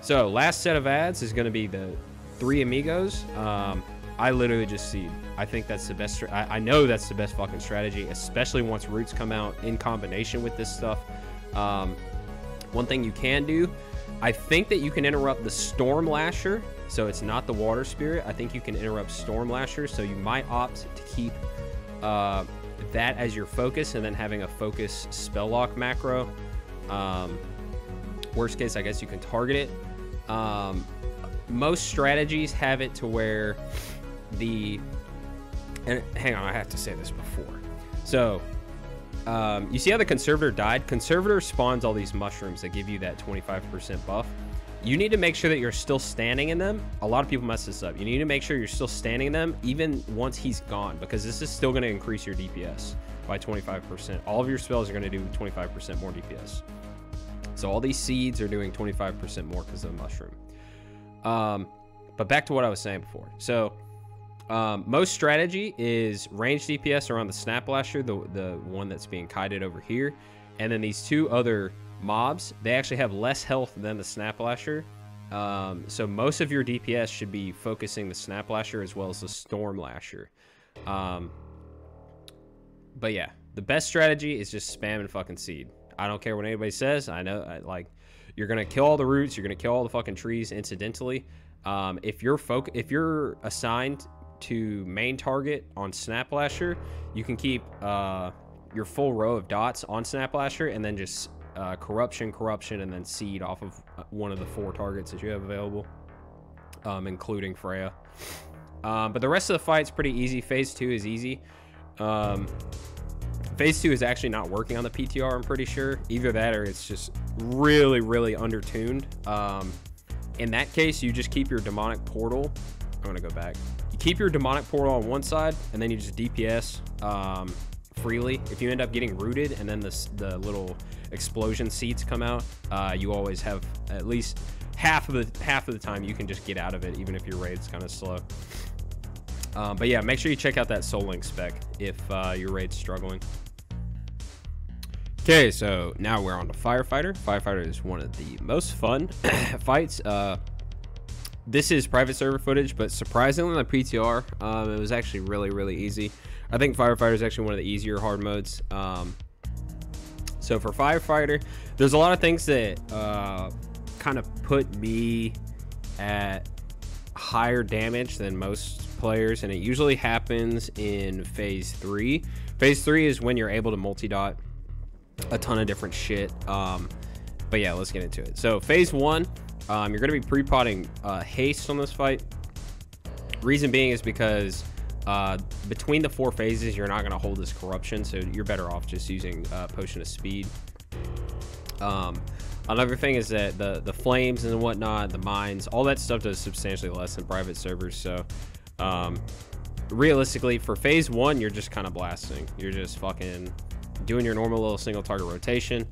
So last set of ads is going to be the 3 amigos. I literally just seed. I think that's the best. I know that's the best fucking strategy, especially once roots come out in combination with this stuff. One thing you can do, I think that you can interrupt the Storm Lasher, so it's not the Water Spirit. I think you can interrupt Storm Lasher, so you might opt to keep that as your focus and then having a focus spell lock macro. Worst case, I guess you can target it. Most strategies have it to where and hang on, I have to say this before. So you see how the Conservator died? Conservator spawns all these mushrooms that give you that 25% buff. You need to make sure that you're still standing in them. A lot of people mess this up. You need to make sure you're still standing in them even once he's gone, because this is still going to increase your DPS by 25%. All of your spells are going to do 25% more DPS. So all these seeds are doing 25% more because of the mushroom. But back to what I was saying before. So most strategy is range DPS around the Snap Lasher, the one that's being kited over here. And then these two other mobs, they actually have less health than the Snap Lasher. So most of your DPS should be focusing the Snap Lasher as well as the Storm Lasher. But yeah, the best strategy is just spamming fucking seed. I don't care what anybody says. I know, like, you're gonna kill all the roots, you're gonna kill all the fucking trees incidentally. If you're assigned to main target on Snap Lasher, you can keep your full row of dots on Snap Lasher and then just corruption, and then seed off of one of the 4 targets that you have available, including Freya. But the rest of the fight's pretty easy. Phase 2 is easy. Phase 2 is actually not working on the PTR, I'm pretty sure. Either that or it's just really, really undertuned. In that case, you just keep your demonic portal. I'm gonna go back. You keep your demonic portal on one side, and then you just DPS freely. If you end up getting rooted, and then the little explosion seeds come out, you always have at least half of the time you can just get out of it, even if your raid's kind of slow. But yeah, make sure you check out that Soul Link spec if your raid's struggling. Okay, so now we're on to Firefighter. Firefighter is one of the most fun fights. This is private server footage, but surprisingly on the PTR, it was actually really, really easy. I think Firefighter is actually one of the easier hard modes. So for Firefighter, there's a lot of things that kind of put me at higher damage than most players, and it usually happens in Phase 3. Phase 3 is when you're able to multi-dot a ton of different shit. But yeah, let's get into it. So Phase 1, you're going to be pre-potting haste on this fight. Reason being is because between the 4 phases, you're not going to hold this corruption, so you're better off just using Potion of Speed. Another thing is that the flames and whatnot, the mines, all that stuff does substantially less than private servers. So realistically, for Phase 1, you're just kind of blasting. You're just fucking doing your normal little single target rotation.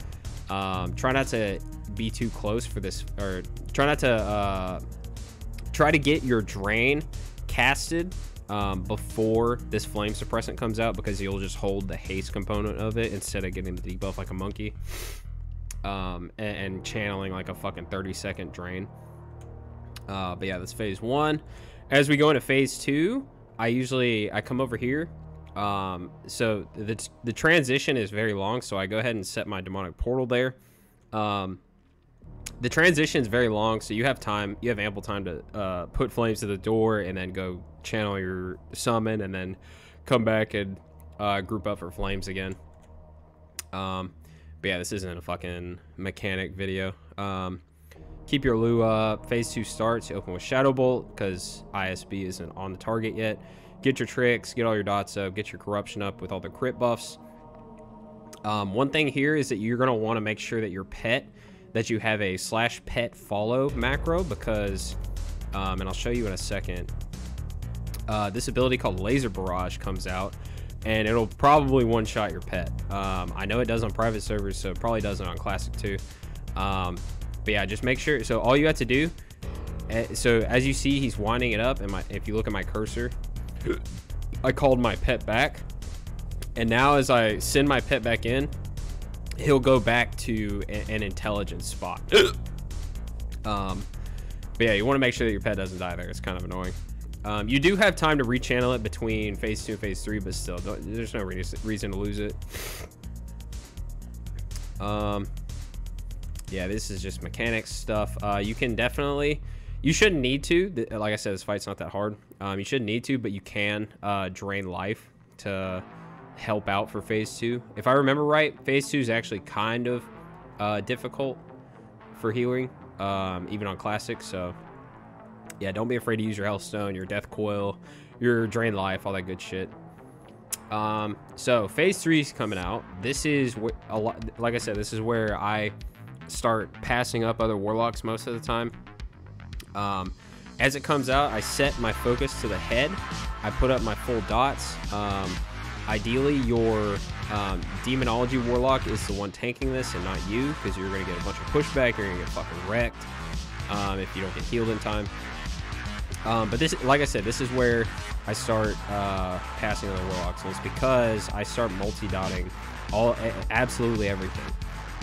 Try not to be too close for this, or try not to try to get your drain casted before this flame suppressant comes out, because you'll just hold the haste component of it instead of getting the debuff like a monkey, and channeling like a fucking 30-second drain. But yeah, that's Phase 1. As we go into Phase 2, I come over here. So the transition is very long, so I go ahead and set my demonic portal there. The transition is very long, so you have ample time to put flames to the door and then go channel your summon and then come back and group up for flames again. But yeah, this isn't a fucking mechanic video. Keep your Lu up. Phase 2 starts. You open with Shadow Bolt because ISB isn't on the target yet. Get your tricks, get all your dots up, get your corruption up with all the crit buffs. One thing here is that you're going to want to make sure that your pet, that you have a /pet follow macro, because, and I'll show you in a second, this ability called Laser Barrage comes out, and it'll probably one-shot your pet. I know it does on private servers, so it probably does it on Classic too. But yeah, just make sure. So all you have to do, so as you see, he's winding it up, and if you look at my cursor, I called my pet back, and now as I send my pet back in, he'll go back to an intelligence spot. But yeah, you want to make sure that your pet doesn't die there. It's kind of annoying. You do have time to rechannel it between Phase 2 and Phase 3, but still, there's no reason to lose it. yeah, this is just mechanics stuff. You can definitely, you shouldn't need to. Like I said, this fight's not that hard. You shouldn't need to, but you can drain life to help out for phase 2. If I remember right, phase 2 is actually kind of difficult for healing, even on classic. So yeah, don't be afraid to use your health stone, your death coil, your drain life, all that good shit. So phase 3 is coming out. This is a lot, like I said, this is where I start passing up other warlocks most of the time. As it comes out, I set my focus to the head. I put up my full dots. Ideally, your demonology warlock is the one tanking this and not you, because you're going to get a bunch of pushback. You're going to get fucking wrecked if you don't get healed in time. But this, like I said, this is where I start passing other warlocks, and it's because I start multi-dotting absolutely everything.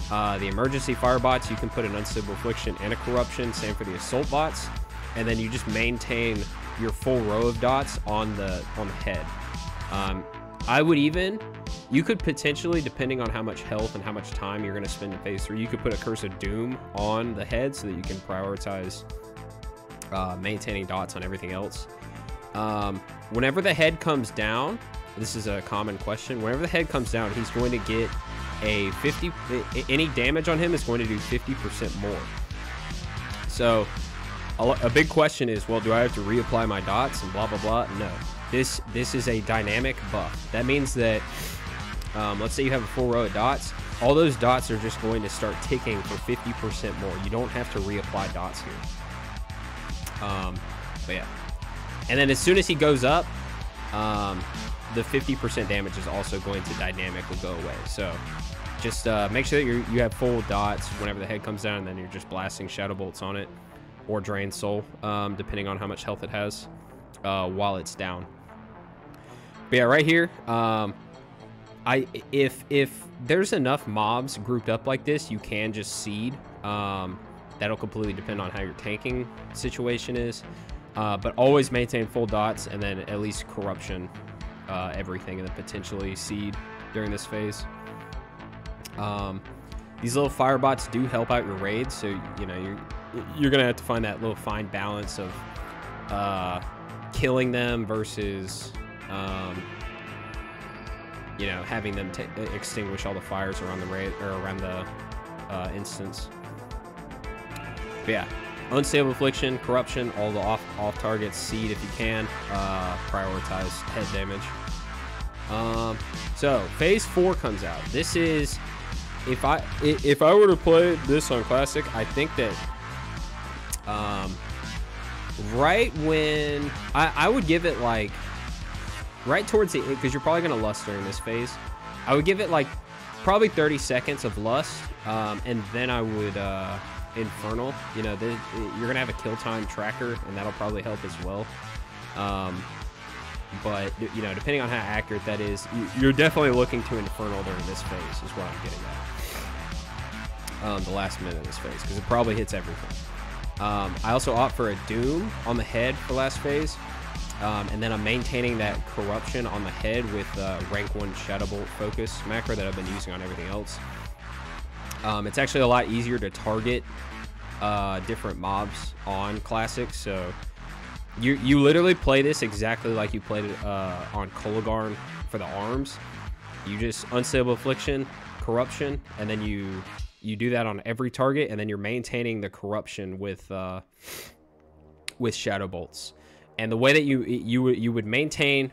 The emergency fire bots, you can put an unstable affliction and a corruption. Same for the assault bots, and then you just maintain your full row of dots on the head. I would even, you could potentially, depending on how much health and how much time you're going to spend in phase 3, you could put a Curse of Doom on the head so that you can prioritize maintaining dots on everything else. Whenever the head comes down, this is a common question, whenever the head comes down, he's going to get a 50, any damage on him is going to do 50% more. So a big question is, well, do I have to reapply my dots and blah blah blah? No, this is a dynamic buff. That means that let's say you have a full row of dots, all those dots are just going to start ticking for 50% more. You don't have to reapply dots here. But yeah, and then as soon as he goes up, the 50% damage is also going to dynamically go away. So just make sure that you have full dots whenever the head comes down, and then you're just blasting shadow bolts on it or drain soul, depending on how much health it has while it's down. But yeah, right here, if there's enough mobs grouped up like this, you can just seed. That'll completely depend on how your tanking situation is, but always maintain full dots, and then at least corruption everything, and then potentially seed during this phase. These little fire bots do help out your raids, so you know you're gonna have to find that little fine balance of killing them versus you know, having them extinguish all the fires around the raid or around the instance. But yeah, unstable affliction, corruption, all the off targets, seed if you can, prioritize head damage. So phase 4 comes out. This is, if I were to play this on classic, I think that right when I would give it like right towards the, because you're probably gonna lust during this phase, I would give it like probably 30 seconds of lust, and then I would infernal. You know, you're gonna have a kill time tracker, and that'll probably help as well. But you know, depending on how accurate that is, you're definitely looking to infernal during this phase is what I'm getting at. The last minute of this phase, because it probably hits everything. I also opt for a doom on the head for last phase, and then I'm maintaining that corruption on the head with rank 1 shadow bolt focus macro that I've been using on everything else. It's actually a lot easier to target different mobs on classic, so you literally play this exactly like you played it on Kologarn for the arms. You just unstable affliction, corruption, and then you do that on every target, and then you're maintaining the corruption with shadow bolts. And the way that you would maintain,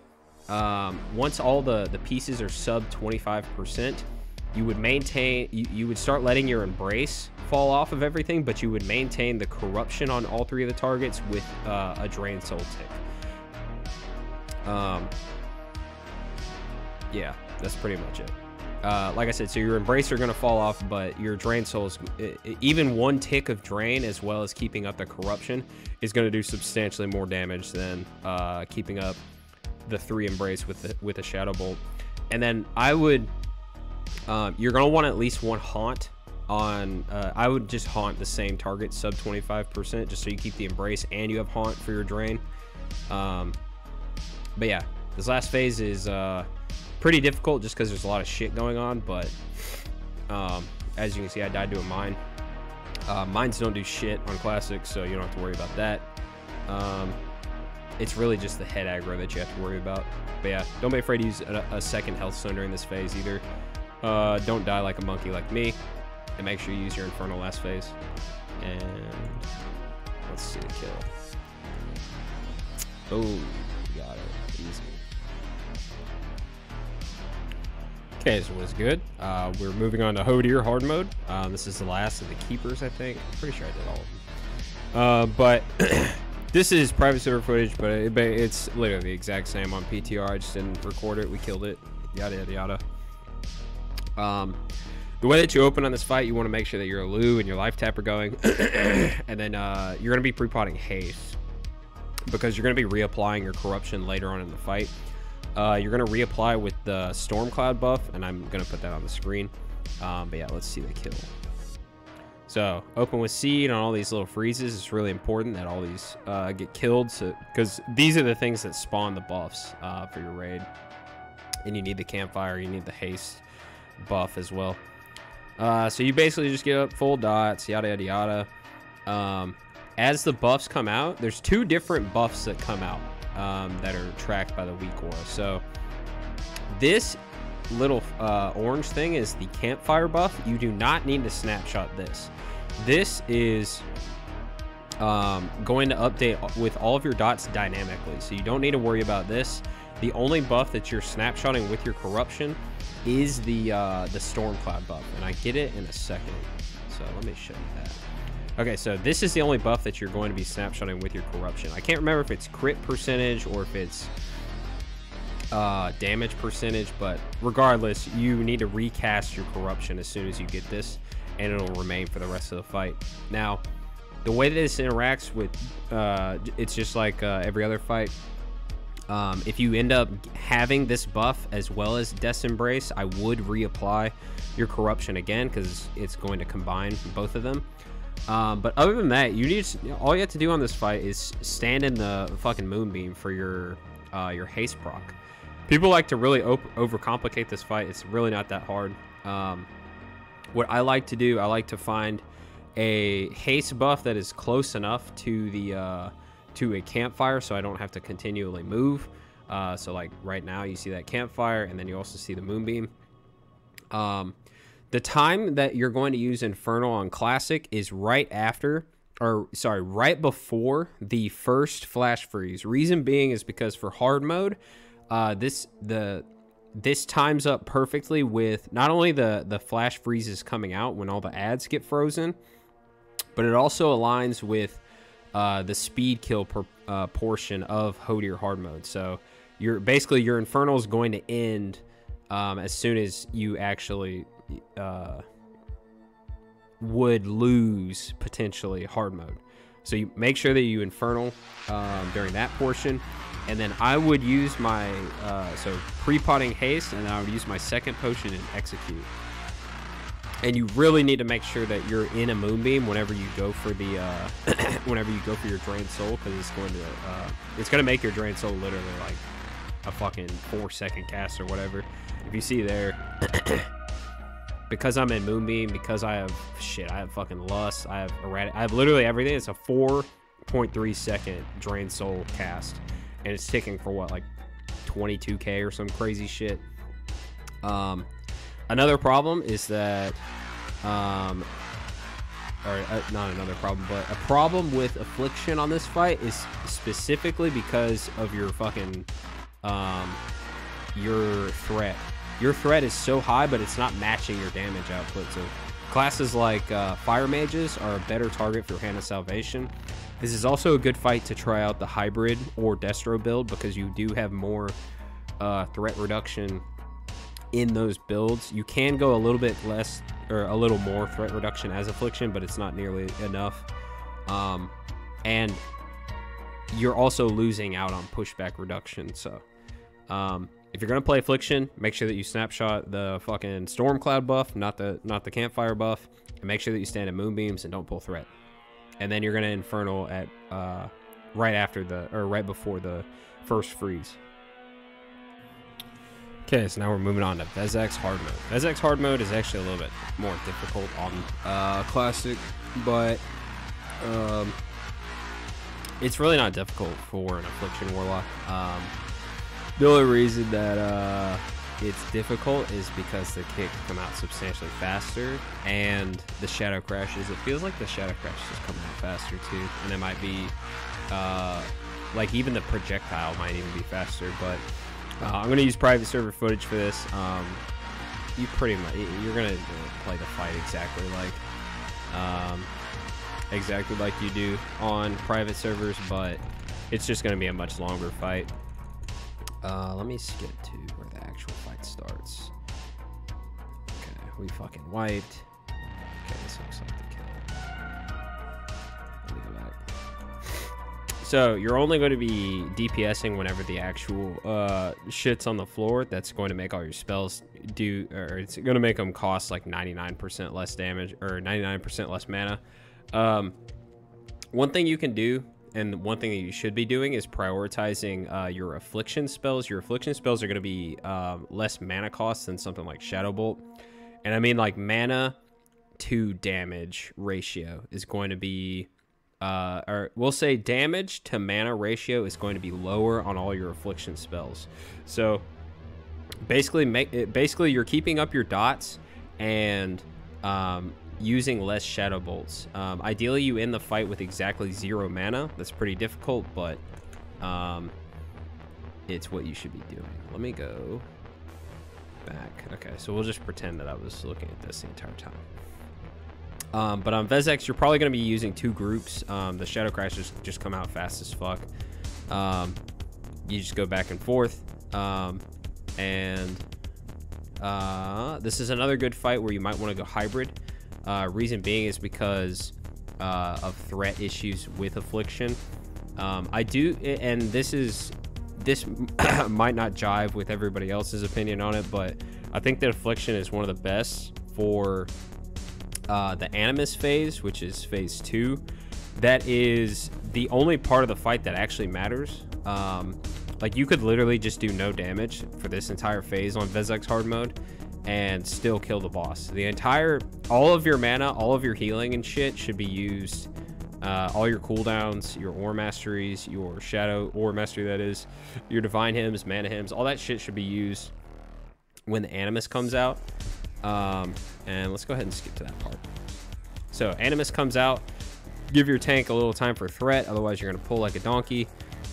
once all the pieces are sub 25%, you would maintain, you would start letting your embrace fall off of everything, but you would maintain the corruption on all 3 of the targets with a drain soul tick. Yeah, that's pretty much it. Like I said, so your embrace are going to fall off, but your drain souls, even 1 tick of drain as well as keeping up the corruption is going to do substantially more damage than keeping up the 3 embrace with a shadow bolt. And then I would, you're going to want at least 1 haunt on, I would just haunt the same target sub 25%, just so you keep the embrace and you have haunt for your drain. But yeah, this last phase is pretty difficult just because there's a lot of shit going on, but as you can see, I died to a mine. Mines don't do shit on Classic, so you don't have to worry about that. It's really just the head aggro that you have to worry about. But yeah, don't be afraid to use a second health stone during this phase either. Don't die like a monkey like me. And make sure you use your Infernal last phase. And let's see the kill. Oh, got it. Easy. Okay, so what's good? We're moving on to Hodir Hardmode. This is the last of the keepers, I think. I'm pretty sure I did all of them. But this is private server footage, but it's literally the exact same on PTR. I just didn't record it. We killed it. Yada, yada, yada. The way that you open on this fight, you want to make sure that your Lu and your life tap are going. And then you're going to be pre-potting haste, because you're going to be reapplying your corruption later on in the fight. You're going to reapply with the storm cloud buff, and I'm going to put that on the screen. But yeah, let's see the kill. So open with seed on all these little freezes. It's really important that all these get killed, because these are the things that spawn the buffs for your raid. And you need the campfire, you need the haste buff as well. So you basically just get up full dots, yada yada yada. As the buffs come out, there's 2 different buffs that come out that are tracked by the weak aura. So this little orange thing is the campfire buff. You do not need to snapshot this. This is going to update with all of your dots dynamically, so you don't need to worry about this. The only buff that you're snapshotting with your corruption is the storm cloud buff, and I get it in a second. So let me show you that. Okay, so this is the only buff that you're going to be snapshotting with your corruption. I can't remember if it's crit percentage or if it's damage percentage, but regardless, you need to recast your corruption as soon as you get this, and it'll remain for the rest of the fight. Now, the way that this interacts with, it's just like every other fight. If you end up having this buff as well as Death's Embrace, I would reapply your corruption again, because it's going to combine both of them. But other than that, all you have to do on this fight is stand in the fucking moonbeam for your haste proc. People like to really overcomplicate this fight. It's really not that hard. What I like to do, I like to find a haste buff that is close enough to the to a campfire, so I don't have to continually move. So like right now, you see that campfire, and then you also see the moonbeam. The time that you're going to use Infernal on Classic is right before the first flash freeze. Reason being is because for hard mode, this times up perfectly with not only the flash freezes coming out when all the ads get frozen, but it also aligns with the speed kill portion of Hodir hard mode. So your Infernal is going to end as soon as you actually would lose potentially hard mode. So you make sure that you Infernal during that portion, and then I would use my so pre-potting haste, and then I would use my second potion and execute. And you really need to make sure that you're in a moonbeam whenever you go for the whenever you go for your drained soul, because it's going to make your drained soul literally like a fucking 4-second cast or whatever. If you see there, because I'm in moonbeam, because I have fucking lust, I have erratic, I have literally everything. It's a 4.3 second drained soul cast, and it's ticking for what, like 22k or some crazy shit. Another problem is that, not another problem, but a problem with Affliction on this fight is specifically because of your fucking, your threat. Your threat is so high, but it's not matching your damage output. So classes like Fire Mages are a better target for Hand of Salvation. This is also a good fight to try out the Hybrid or Destro build, because you do have more threat reduction in those builds. You can go a little bit less or a little more threat reduction as Affliction, but it's not nearly enough. And you're also losing out on pushback reduction. So if you're gonna play Affliction, make sure that you snapshot the fucking Storm Cloud buff, not the Campfire buff, and make sure that you stand in Moonbeams and don't pull threat. And then you're gonna Infernal at right before the first freeze. Okay, so now we're moving on to Vezax Hardmode. Vezax Hardmode is actually a little bit more difficult on Classic, but it's really not difficult for an Affliction Warlock. The only reason that it's difficult is because the kicks come out substantially faster, and the Shadow Crashes, it feels like the Shadow Crashes is coming out faster too, and it might be, like even the projectile might even be faster, but I'm going to use private server footage for this. You pretty much, you're going to play the fight exactly like you do on private servers, but it's just going to be a much longer fight. Let me skip to where the actual fight starts. Okay, we fucking wiped. Okay, this looks like the kill. Let me go back. So you're only going to be DPSing whenever the actual shit's on the floor. That's going to make all your spells do, or it's going to make them cost like 99% less damage or 99% less mana. One thing you can do, and one thing that you should be doing, is prioritizing your affliction spells. Your affliction spells are going to be less mana cost than something like Shadow Bolt. And I mean, like, mana to damage ratio is going to be, or we'll say damage to mana ratio is going to be lower on all your affliction spells. So basically you're keeping up your dots and using less Shadow Bolts. Ideally you end the fight with exactly 0 mana. That's pretty difficult, but it's what you should be doing. Let me go back. Okay, so we'll just pretend that I was looking at this the entire time. But on Vezax, you're probably going to be using 2 groups. The Shadow Crashes just come out fast as fuck. You just go back and forth. This is another good fight where you might want to go hybrid. Reason being is because of threat issues with Affliction. I do, and this might not jive with everybody else's opinion on it, but I think that Affliction is one of the best for the Animus phase, which is phase 2. That is the only part of the fight that actually matters. Like, you could literally just do no damage for this entire phase on Vezax hard mode and still kill the boss. All of your mana, all of your healing and shit should be used. All your cooldowns, your Ore Masteries, your Shadow Ore Mastery, that is, your Divine Hymns, Mana Hymns, all that shit should be used when the Animus comes out. And let's go ahead and skip to that part. So Animus comes out, give your tank a little time for threat, otherwise you're going to pull like a donkey.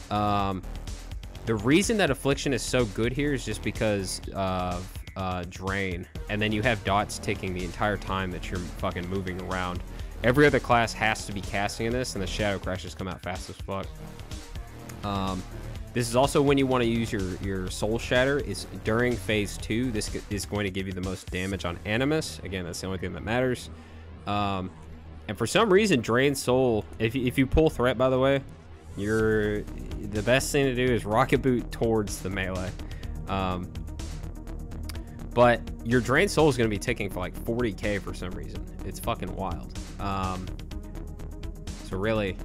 The reason that Affliction is so good here is just because of Drain, and then you have dots ticking the entire time that you're fucking moving around. Every other class has to be casting in this, and the Shadow Crashes come out fast as fuck. This is also when you want to use your Soul Shatter. Is during phase 2. This is going to give you the most damage on Animus. Again, that's the only thing that matters. And for some reason, Drain Soul, if you pull threat, by the way, the best thing to do is Rocket Boot towards the melee. But your Drain Soul is going to be ticking for like 40k for some reason. It's fucking wild. So really,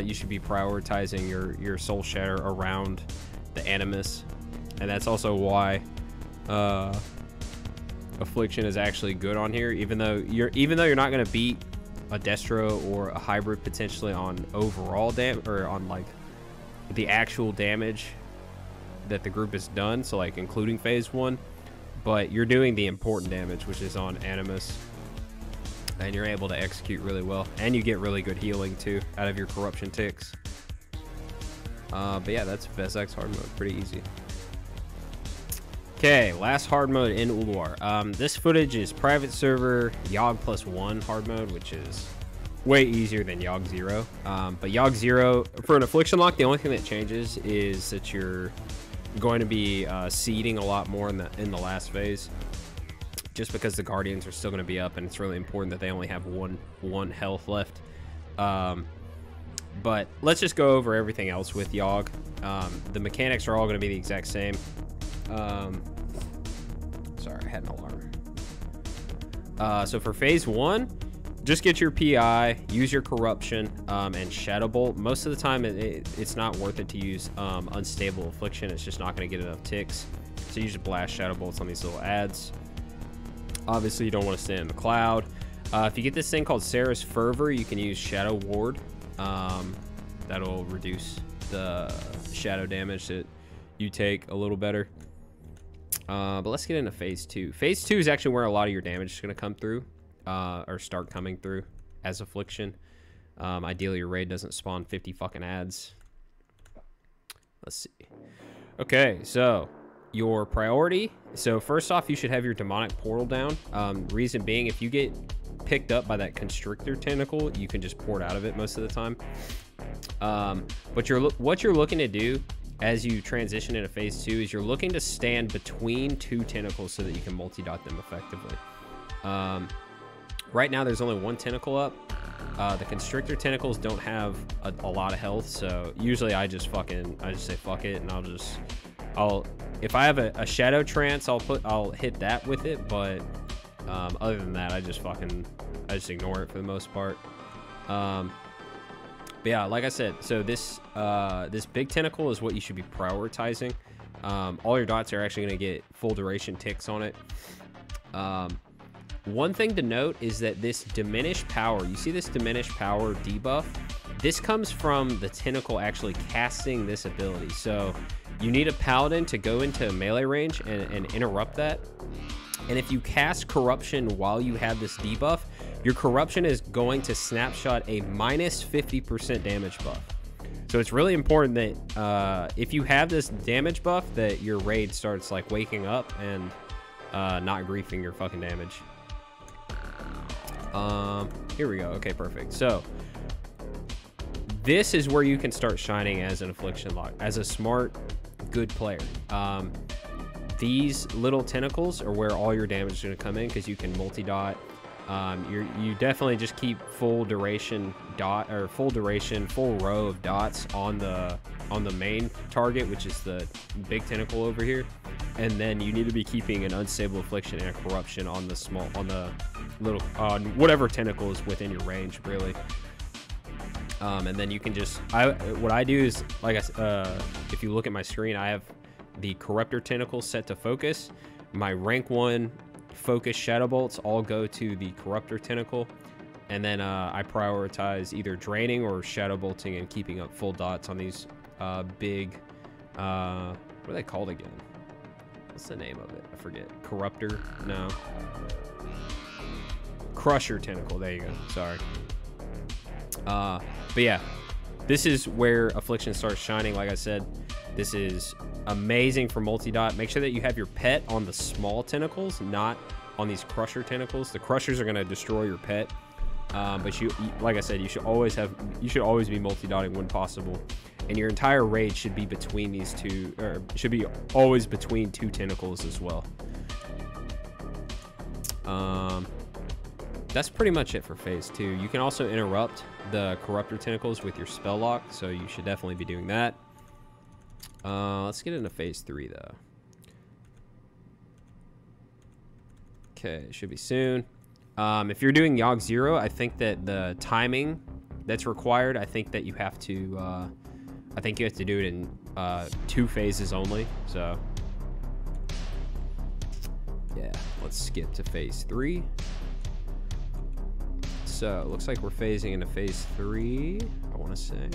you should be prioritizing your Soul Shatter around the Animus, and that's also why Affliction is actually good on here. Even though you're not going to beat a Destro or a Hybrid potentially on overall damage, or on like the actual damage that the group has done, so like including phase 1, but you're doing the important damage, which is on Animus, and you're able to execute really well, and you get really good healing too out of your corruption ticks. But yeah, that's Vezax hard mode, pretty easy. Okay, last hard mode in Ulduar. This footage is private server Yogg +1 hard mode, which is way easier than Yogg 0. But Yogg 0, for an Affliction lock, the only thing that changes is that you're going to be seeding a lot more in the last phase, just because the Guardians are still going to be up, and it's really important that they only have one health left. But let's just go over everything else with Yogg. The mechanics are all going to be the exact same. Sorry, I had an alarm. So for phase 1, just get your PI, use your corruption, and Shadow Bolt. Most of the time, it's not worth it to use unstable affliction. It's just not going to get enough ticks. So you just blast Shadow Bolts on these little ads. Obviously, you don't want to stand in the cloud. If you get this thing called Sarah's Fervor, you can use Shadow Ward. That'll reduce the shadow damage that you take a little better. But let's get into phase 2. Phase 2 is actually where a lot of your damage is going to come through, or start coming through as affliction. Ideally, your raid doesn't spawn 50 fucking ads. Let's see. Okay, so your priority. So first off, you should have your demonic portal down. Reason being, if you get picked up by that constrictor tentacle, you can just port out of it most of the time. But what you're looking to do as you transition into phase 2 is you're looking to stand between 2 tentacles so that you can multi-dot them effectively. Right now there's only 1 tentacle up. The constrictor tentacles don't have a lot of health, so usually I just say fuck it, and if I have a shadow trance, I'll hit that with it, but other than that, I just ignore it for the most part. But yeah, like I said, so this big tentacle is what you should be prioritizing. All your dots are actually going to get full duration ticks on it. One thing to note is that this diminished power, you see this diminished power debuff? This comes from the tentacle actually casting this ability. So you need a paladin to go into melee range and interrupt that. And if you cast corruption while you have this debuff, your corruption is going to snapshot a minus 50% damage buff. So it's really important that if you have this damage buff, that your raid starts like waking up and not griefing your fucking damage. Here we go. Okay, perfect. So this is where you can start shining as an affliction lock, as a smart, good player. These little tentacles are where all your damage is going to come in, because you can multi-dot. You definitely just keep full duration full row of dots on the main target, which is the big tentacle over here, and then you need to be keeping an unstable affliction and a corruption on the little whatever tentacle is within your range, really. And then you can just what I do is, like if you look at my screen, I have the corruptor tentacle set to focus. My rank 1 focus shadow bolts all go to the corruptor tentacle, and then I prioritize either draining or shadow bolting and keeping up full dots on these big what are they called again? What's the name of it? I forget. Corruptor? No. Crusher tentacle. There you go. Sorry. But yeah, this is where affliction starts shining. Like I said, this is amazing for multi-dot. Make sure that you have your pet on the small tentacles, not on these crusher tentacles. The crushers are going to destroy your pet. But like I said, you should always be multi-dotting when possible. And your entire raid should be between these two, or should be always between 2 tentacles as well. That's pretty much it for phase 2. You can also interrupt the corruptor tentacles with your spell lock, so you should definitely be doing that. Let's get into phase 3 though. Okay, it should be soon. If you're doing Yogg 0, I think that the timing that's required, I think that you have to do it in 2 phases only. So yeah, let's skip to phase 3. So it looks like we're phasing into phase 3, I want to say.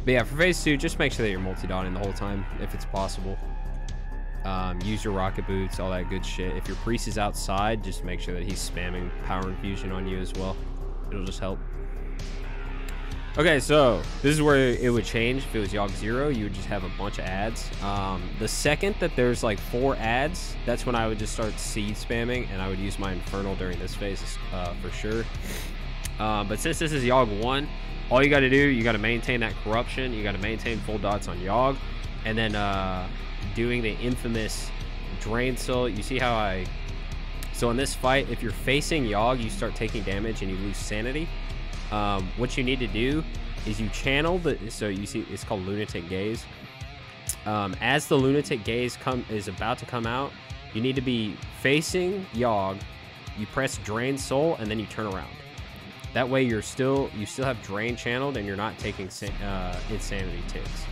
But yeah, for phase 2, just make sure that you're multi-dotting the whole time if it's possible. Use your rocket boots, all that good shit. If your priest is outside, just make sure that he's spamming power infusion on you as well. It'll just help. Okay, so this is where it would change. If it was Yogg 0, you would just have a bunch of ads. The second that there's like 4 ads, that's when I would just start seed spamming, and I would use my Infernal during this phase for sure. But since this is Yogg 1, all you got to do, you got to maintain that corruption, you got to maintain full dots on Yogg, and then doing the infamous drain soul. You see how so in this fight, if you're facing Yogg, you start taking damage and you lose sanity. What you need to do is you channel so you see it's called Lunatic Gaze. As the Lunatic Gaze is about to come out, you need to be facing Yogg, you press drain soul and then you turn around. That way you still have drain channeled and you're not taking insanity ticks.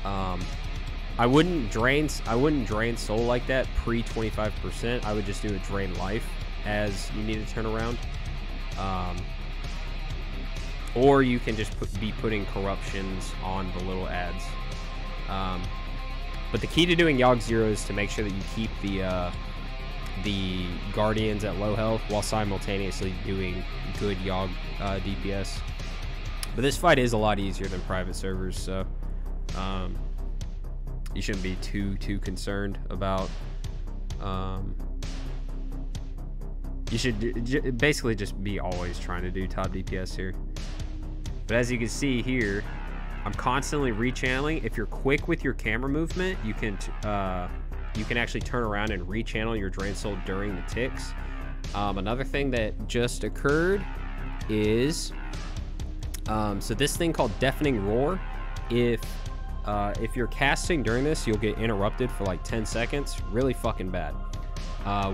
I wouldn't drain soul like that pre 25%. I would just do a drain life as you need to turn around. Or you can just be putting corruptions on the little ads. But the key to doing Yogg 0 is to make sure that you keep the guardians at low health while simultaneously doing good Yogg DPS. But this fight is a lot easier than private servers, so you shouldn't be too concerned about. You should basically just be always trying to do top DPS here. But as you can see here, I'm constantly rechanneling. If you're quick with your camera movement, you can actually turn around and rechannel your drain soul during the ticks. Another thing that just occurred is so this thing called Deafening Roar. If you're casting during this, you'll get interrupted for like 10 seconds. Really fucking bad.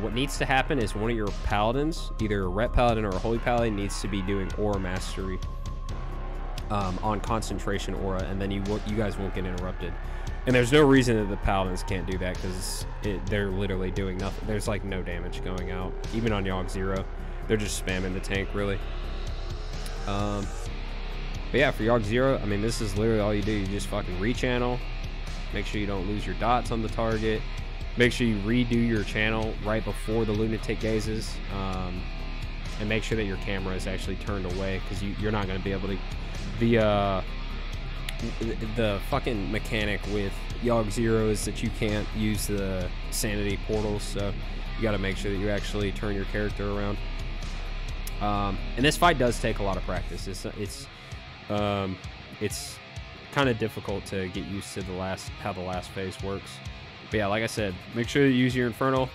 What needs to happen is one of your paladins, either a Ret Paladin or a Holy Paladin, needs to be doing Aura Mastery on Concentration Aura, and then you guys won't get interrupted. And there's no reason that the Paladins can't do that, because they're literally doing nothing. There's like no damage going out, even on Yogg 0. They're just spamming the tank, really. But yeah, for Yogg 0, I mean, this is literally all you do. You just fucking rechannel. Make sure you don't lose your dots on the target. Make sure you redo your channel right before the lunatic gazes. And make sure that your camera is actually turned away, because you're not going to be able to... The fucking mechanic with Yogg 0 is that you can't use the sanity portals, so you got to make sure that you actually turn your character around. And this fight does take a lot of practice. It's kind of difficult to get used to how the last phase works. But yeah, like I said, make sure you use your Infernal.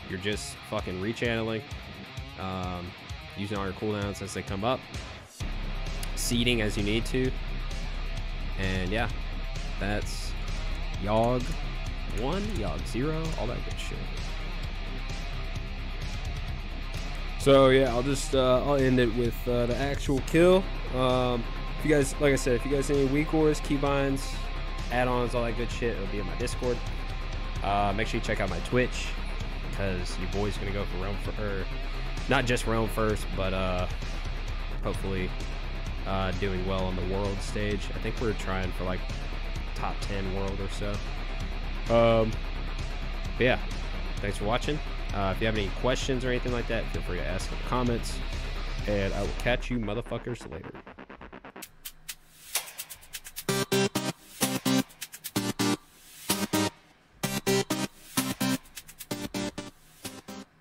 You're just fucking rechanneling, using all your cooldowns as they come up, seeding as you need to. And yeah, that's Yogg 1, Yogg 0, all that good shit. So yeah, I'll end it with the actual kill. If you guys, like I said, if you guys need any weak ores, keybinds, add-ons, all that good shit, it'll be in my Discord. Make sure you check out my Twitch, because your boy's gonna go for realm not just realm first, but hopefully doing well on the world stage. I think we're trying for like top 10 world or so. But yeah, thanks for watching. If you have any questions or anything like that, feel free to ask in the comments, and I will catch you motherfuckers later.